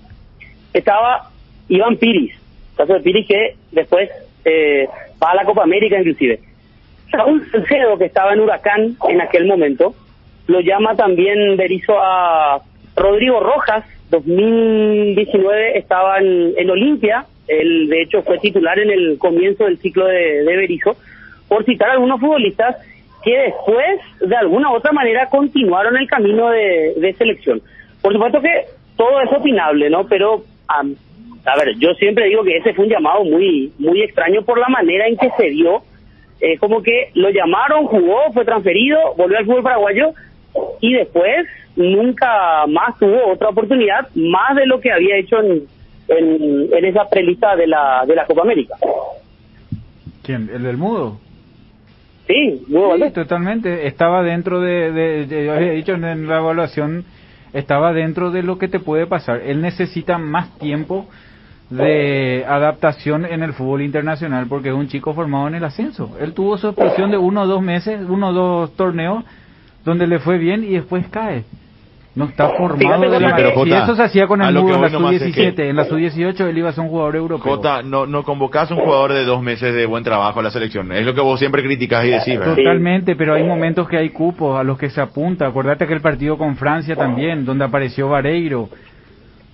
S5: estaba Iván Piris, caso de Piris que después va a la Copa América inclusive. Saúl Salcedo, que estaba en Huracán en aquel momento, lo llama también Berizzo a Rodrigo Rojas, 2019 estaba en Olimpia, él de hecho fue titular en el comienzo del ciclo de Berizzo, por citar algunos futbolistas que después, de alguna u otra manera, continuaron el camino de selección. Por supuesto que todo es opinable, ¿no? Pero, a ver, yo siempre digo que ese fue un llamado muy muy extraño por la manera en que se dio. Como que lo llamaron, jugó, fue transferido, volvió al fútbol paraguayo y después nunca más tuvo otra oportunidad, más de lo que había hecho en esa prelista de la Copa América.
S4: ¿Quién? ¿El del Mudo?
S5: Sí, muy
S4: Sí,
S5: Valdés.
S4: totalmente. Estaba dentro yo había dicho en la evaluación, estaba dentro de lo que te puede pasar. Él necesita más tiempo de adaptación en el fútbol internacional porque es un chico formado en el ascenso. Él tuvo su explosión de 1 o 2 meses, 1 o 2 torneos donde le fue bien y después cae. No está formado
S5: Fíjate,
S4: de la
S1: pero,
S4: manera. Y
S1: Jota,
S4: eso se hacía con
S1: a
S4: el
S1: lo
S4: Mudo
S1: que
S4: en la
S1: voy nomás es
S4: sub-17.
S1: que-
S4: En la sub-18 él iba a ser un jugador europeo.
S1: Jota, no convocás a un jugador de 2 meses de buen trabajo a la selección. Es lo que vos siempre criticás y decís, ¿verdad?
S4: Totalmente, pero hay momentos que hay cupos a los que se apunta. Acordate que el partido con Francia también, donde apareció Vareiro,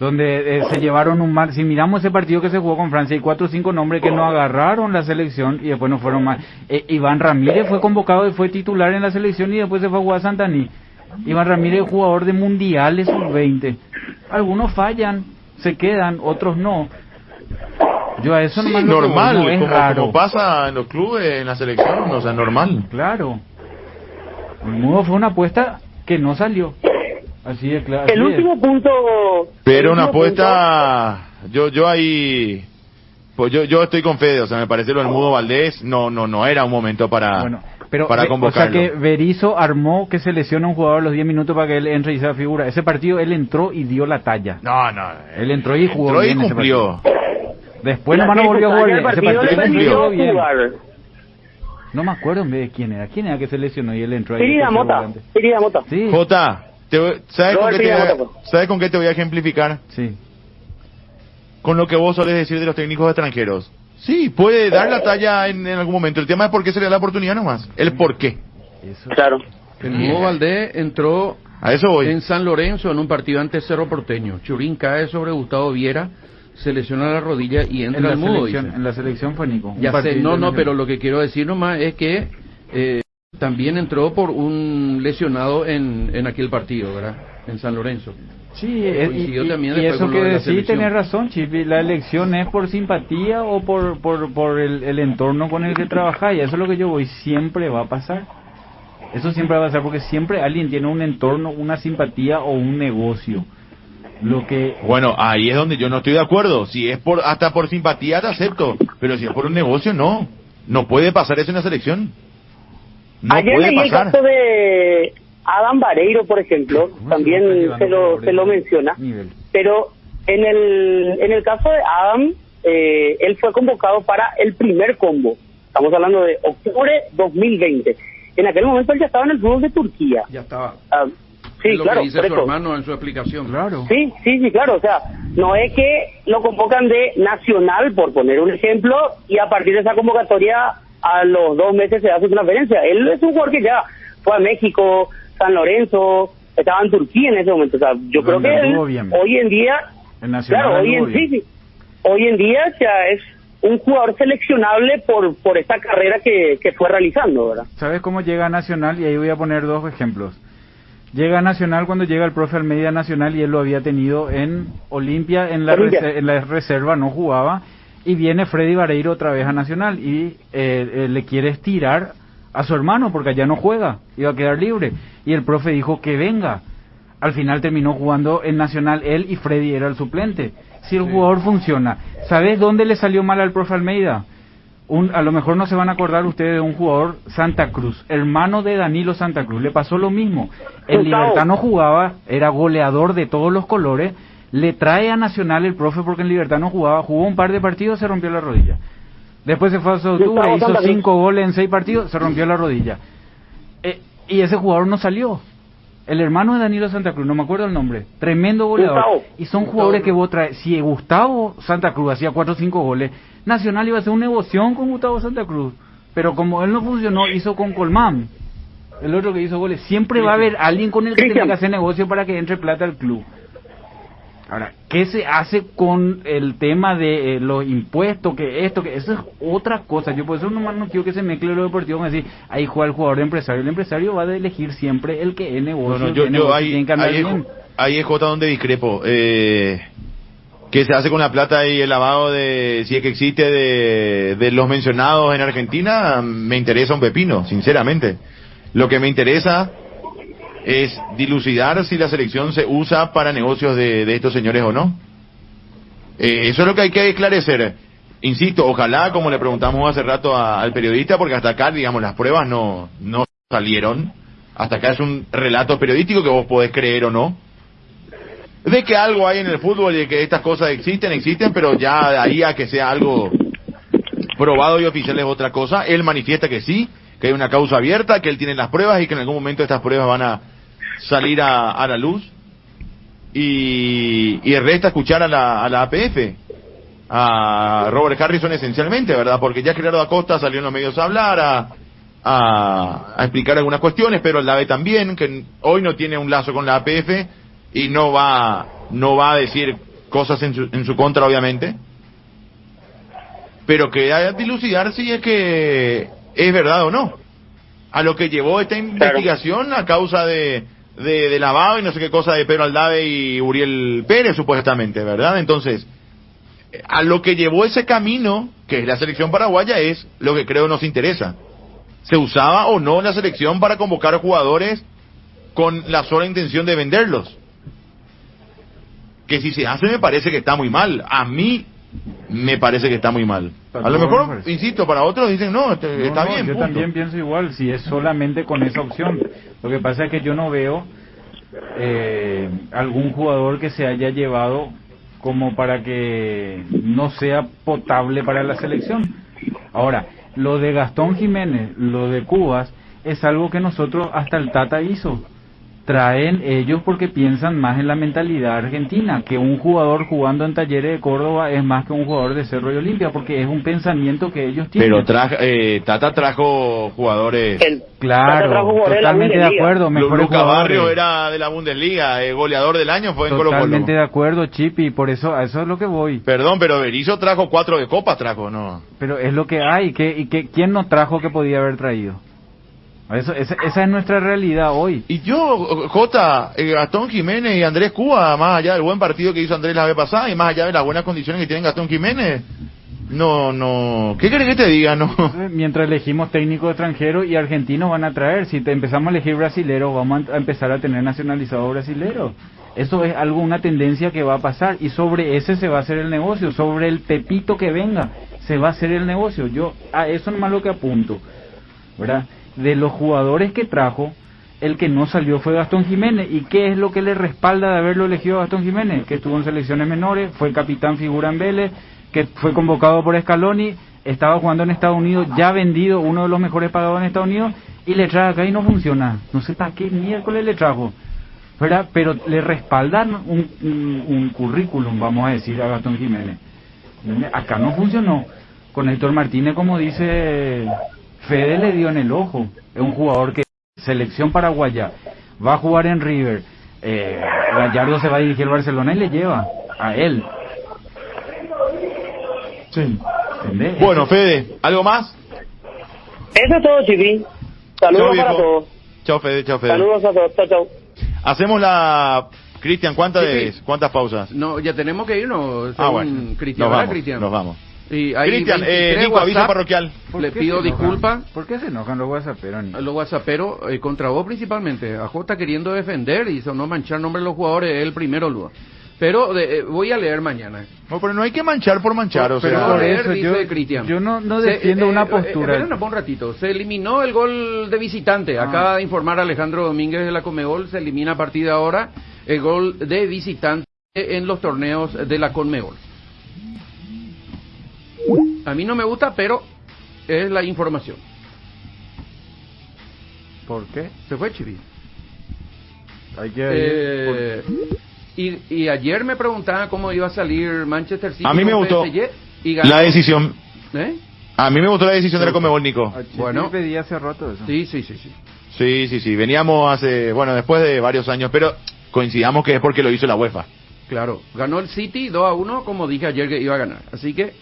S4: donde se llevaron un mal. Si miramos ese partido que se jugó con Francia, hay 4 o 5 nombres que no agarraron la selección y después no fueron más. Iván Ramírez fue convocado y fue titular en la selección y después se fue a jugar a Santaní. Iván Ramírez es jugador de mundiales sub-20. Algunos fallan, se quedan, otros no. Yo a eso
S1: Sí,
S4: nomás lo que voy,
S1: normal,
S4: no es
S1: como
S4: raro.
S1: pasa en los clubes, en la selección, o sea, normal.
S4: Claro. El Mudo fue una apuesta que no salió. Así de claro.
S5: El último punto...
S1: Pero una apuesta... Yo ahí... Pues yo estoy con Fede, o sea, me parece lo del Mudo Valdés no era un momento para convocarlo.
S4: O sea que Berizzo armó que se lesiona un jugador a los 10 minutos para que él entre y sea figura. Ese partido él entró y dio la talla.
S1: No.
S4: Él entró y jugó
S1: entró y
S4: bien
S1: cumplió.
S4: Después nomás no volvió a jugar bien. Ese partido
S1: cumplió
S4: bien. No me acuerdo en vez de quién era. ¿Quién era que se lesionó y él entró ahí?
S5: Pirida Mota.
S4: Sí.
S1: Jota, ¿sabes con qué te voy a ejemplificar?
S4: Sí.
S1: Con lo que vos solés decir de los técnicos extranjeros. Sí, puede dar la talla en algún momento. El tema es por qué se le da la oportunidad nomás. El por qué.
S4: Eso.
S5: Claro.
S3: El Mudo Valdés entró
S1: A eso voy.
S3: en San Lorenzo en un partido ante Cerro Porteño. Churín cae sobre Gustavo Viera, se lesiona la rodilla y entra el Mudo.
S4: En la selección fue Nico.
S3: Ya sé, pero lo que quiero decir nomás es que también entró por un lesionado en aquel partido, ¿verdad? En San Lorenzo.
S4: Sí, y
S3: también
S4: eso
S3: con
S4: que
S3: lo de la
S4: decís,
S3: selección.
S4: tenés razón, Chipi, la elección es por simpatía o por el entorno con el que trabajás, y eso es lo que yo voy, siempre va a pasar. Eso siempre va a pasar porque siempre alguien tiene un entorno, una simpatía o un negocio.
S1: Bueno, ahí es donde yo no estoy de acuerdo. Si es hasta por simpatía te acepto, pero si es por un negocio no puede pasar eso en la selección. No
S5: Ayer
S1: puede
S5: leí el
S1: pasar.
S5: caso de Adam Vareiro, por ejemplo, también se lo menciona, pero en el caso de Adam, él fue convocado para el primer combo, estamos hablando de octubre 2020, en aquel momento él ya estaba en el fútbol de Turquía.
S3: Ya estaba.
S5: Sí,
S3: es lo
S5: claro,
S3: que dice su hermano en su explicación.
S4: Claro.
S5: Sí, claro, o sea, no es que lo convocan de Nacional, por poner un ejemplo, y a partir de esa convocatoria a los 2 meses se da su transferencia. Él es un jugador que ya fue a México, San Lorenzo, estaba en Turquía en ese momento. O sea, yo creo que él, hoy en día, claro, hoy en día ya es un jugador seleccionable por esta carrera que fue realizando, ¿verdad?
S4: ¿Sabes cómo llega a Nacional? Y ahí voy a poner 2 ejemplos. Llega a Nacional cuando llega el profe Almeida Nacional y él lo había tenido en Olimpia, en la reserva, no jugaba, y viene Freddy Vareiro otra vez a Nacional y le quiere estirar a su hermano porque allá no juega, iba a quedar libre, y el profe dijo que venga. Al final terminó jugando en Nacional él y Freddy era el suplente. Si el jugador funciona, ¿sabes dónde le salió mal al profe Almeida? A lo mejor no se van a acordar ustedes de un jugador, Santa Cruz, hermano de Danilo Santa Cruz, le pasó lo mismo. El Libertad no jugaba, era goleador de todos los colores, le trae a Nacional el profe porque en Libertad no jugaba, jugó un par de partidos, se rompió la rodilla. Después se fue a octubre, hizo 5 goles en 6 partidos, se rompió la rodilla. Y ese jugador no salió. El hermano de Danilo Santa Cruz, no me acuerdo el nombre, tremendo goleador. Y son jugadores que vos traes. Si Gustavo Santa Cruz hacía 4 o 5 goles, Nacional iba a hacer una negocio con Gustavo Santa Cruz. Pero como él no funcionó, hizo con Colmán, el otro que hizo goles. Siempre va a haber alguien con el que tenga que hacer negocio para que entre plata al club. Ahora, ¿qué se hace con el tema de los impuestos? Que eso es otra cosa. Yo por eso nomás no quiero que se mezcle lo deportivo con decir, ahí juega el jugador de empresario. El empresario va a elegir siempre el que es negocio.
S1: Ahí es Jota donde discrepo. ¿Qué se hace con la plata y el lavado si es que existe de los mencionados en Argentina? Me interesa un pepino, sinceramente. Lo que me interesa es dilucidar si la selección se usa para negocios de estos señores o no. Eso es lo que hay que esclarecer. Insisto, ojalá, como le preguntamos hace rato al periodista, porque hasta acá, digamos, las pruebas no salieron. Hasta acá es un relato periodístico que vos podés creer o no. De que algo hay en el fútbol y de que estas cosas existen, pero ya de ahí a que sea algo probado y oficial es otra cosa. Él manifiesta que sí, que hay una causa abierta, que él tiene las pruebas y que en algún momento estas pruebas van a salir a la luz. Y resta escuchar a la APF, a Robert Harrison esencialmente, ¿verdad? Porque ya Gerardo Acosta salió en los medios a hablar, a explicar algunas cuestiones, pero el AVE también, que hoy no tiene un lazo con la APF y no va a decir cosas en su contra, obviamente, pero que haya dilucidar si es que es verdad o no, a lo que llevó esta investigación a causa de lavado y no sé qué cosa de Pedro Aldave y Uriel Pérez, supuestamente, ¿verdad? Entonces, a lo que llevó ese camino, que es la selección paraguaya, es lo que creo nos interesa. se usaba o no la selección para convocar a jugadores con la sola intención de venderlos. Que si se hace me parece que está muy mal. A mí me parece que está muy mal. A lo mejor, insisto, para otros dicen no, está bien.
S4: Yo
S1: punto.
S4: también pienso igual, si es solamente con esa opción. Lo que pasa es que yo no veo algún jugador que se haya llevado como para que no sea potable para la selección. Ahora, lo de Gastón Jiménez, lo de Cubas, es algo que nosotros, hasta el Tata hizo. Traen ellos porque piensan más en la mentalidad argentina, que un jugador jugando en Talleres de Córdoba es más que un jugador de Cerro y Olimpia, porque es un pensamiento que ellos tienen.
S1: Pero Tata trajo jugadores...
S4: Claro, totalmente de acuerdo.
S1: Lucas Barrios era de la Bundesliga, goleador del año fue en Colo-Colo.
S4: Totalmente de acuerdo, Chipi, por eso, a eso es lo que voy.
S1: Perdón, pero Berizzo trajo 4 de Copa, ¿no?
S4: Pero es lo que hay, ¿quién no trajo que podía haber traído? Esa es nuestra realidad hoy.
S1: Y yo, Gastón Jiménez y Andrés Cuba, más allá del buen partido que hizo Andrés la vez pasada y más allá de las buenas condiciones que tiene Gastón Jiménez, no, ¿qué querés que te diga? No.
S4: Mientras elegimos técnicos extranjeros y argentinos van a traer, si empezamos a elegir brasileros, vamos a empezar a tener nacionalizados brasileros. Eso es una tendencia que va a pasar y sobre ese se va a hacer el negocio, sobre el pepito que venga se va a hacer el negocio. Yo a eso nomás lo que apunto, ¿verdad? De los jugadores que trajo, el que no salió fue Gastón Jiménez. ¿Y qué es lo que le respalda de haberlo elegido a Gastón Jiménez? Que estuvo en selecciones menores, fue capitán figura en Vélez, que fue convocado por Scaloni, estaba jugando en Estados Unidos, ya vendido, uno de los mejores pagados en Estados Unidos, y le trae acá y no funciona. No sé para qué miércoles le trajo, ¿verdad? Pero le respaldan un currículum, vamos a decir, a Gastón Jiménez. Acá no funcionó. Con Héctor Martínez, como dice Fede, le dio en el ojo. Es un jugador que selección paraguaya, va a jugar en River, Gallardo se va a dirigir al Barcelona y le lleva a él.
S1: Sí. Bueno, Fede, ¿algo más?
S5: Eso es todo, Chiqui. Saludos para todos.
S1: Chao, Fede.
S5: Saludos a todos. Chao.
S1: Hacemos la... Cristian, ¿cuántas pausas?
S3: No, ya tenemos que irnos.
S1: Bueno,
S3: Cristian,
S1: nos vamos.
S3: Cristian,
S1: Nico, aviso parroquial.
S3: Le pido disculpas.
S4: ¿Por qué se enojan los whatsapperos?
S3: Los whatsapperos, contra vos principalmente. A Jota queriendo defender y no manchar nombre de los jugadores, es el primero luego. Pero voy a leer mañana.
S1: No, pero no hay que manchar por manchar, o sea.
S3: Pero por eso dice Cristian.
S4: Yo no defiendo una postura.
S3: Esperen un ratito. Se eliminó el gol de visitante. Acaba de informar Alejandro Domínguez de la Conmebol. Se elimina a partir de ahora el gol de visitante en los torneos de la Conmebol. A mí no me gusta, pero es la información.
S4: ¿Por qué?
S3: Se fue Chivi.
S4: Hay que
S3: y ayer me preguntaban cómo iba a salir Manchester City.
S1: A mí me gustó
S3: y ganó.
S1: la decisión.
S3: ¿Eh?
S1: A mí me gustó la decisión de la Conmebol, Nico.
S4: Bueno, pedí hace rato eso.
S1: Sí. Veníamos después de varios años, pero coincidamos que es porque lo hizo la UEFA.
S3: Claro, ganó el City 2-1, como dije ayer que iba a ganar. Así que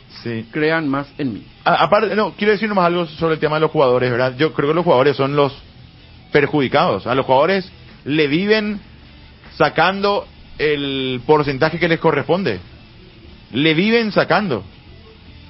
S3: crean más en mí.
S1: Aparte, quiero decir nomás algo sobre el tema de los jugadores, ¿verdad? Yo creo que los jugadores son los perjudicados. A los jugadores le viven sacando el porcentaje que les corresponde. Le viven sacando.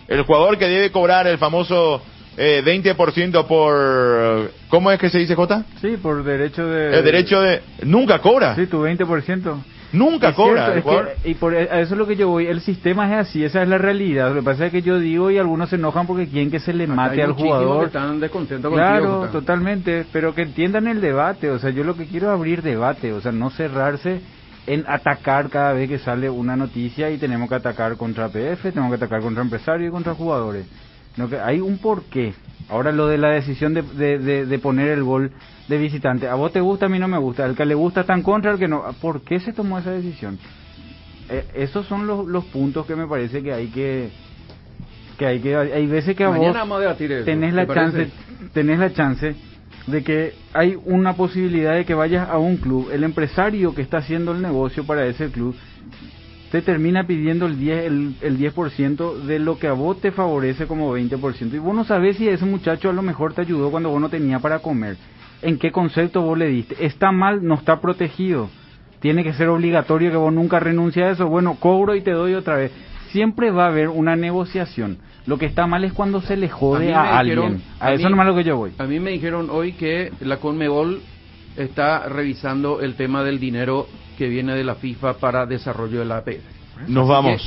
S1: El jugador que debe cobrar el famoso 20% por... ¿Cómo es que se dice, Jota?
S4: Sí, por derecho de...
S1: El derecho de... Nunca cobra.
S4: Sí, tu 20%.
S1: Nunca cobra.
S4: Y por eso es lo que yo voy. El sistema es así, esa es la realidad. Lo que pasa es que yo digo y algunos se enojan porque quieren que se le mate al jugador.
S3: Que están descontentos
S4: claro,
S3: contigo,
S4: totalmente. Pero que entiendan el debate. O sea, yo lo que quiero es abrir debate. O sea, no cerrarse en atacar cada vez que sale una noticia y tenemos que atacar contra PF, tenemos que atacar contra empresarios y contra jugadores. No, que hay un porqué. Ahora lo de la decisión de poner el gol de visitante. A vos te gusta, a mí no me gusta. El que le gusta está en contra, el que no. ¿Por qué se tomó esa decisión? Esos son los puntos que me parece que hay que hay veces que a vos tenés la chance de que hay una posibilidad de que vayas a un club, el empresario que está haciendo el negocio para ese club te termina pidiendo el 10% de lo que a vos te favorece como 20%, y vos no sabés si ese muchacho a lo mejor te ayudó cuando vos no tenías para comer. ¿En qué concepto vos le diste? ¿Está mal? No está protegido. Tiene que ser obligatorio que vos nunca renuncies a eso. Bueno, cobro y te doy otra vez. siempre va a haber una negociación. Lo que está mal es cuando se le jode a alguien. A eso nomás lo que yo voy.
S3: A mí me dijeron hoy que la Conmebol está revisando el tema del dinero que viene de la FIFA para desarrollo de la APF.
S1: Nos vamos,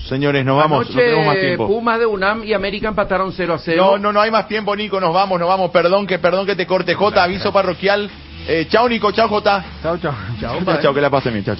S1: señores, nos vamos, no tenemos más tiempo.
S3: Pumas de UNAM y América empataron 0-0.
S1: No hay más tiempo, Nico, nos vamos, perdón que te corte, Jota, aviso parroquial. Chao, Nico, chao, Jota.
S4: Chao.
S1: Chao, que la pasen bien, chao.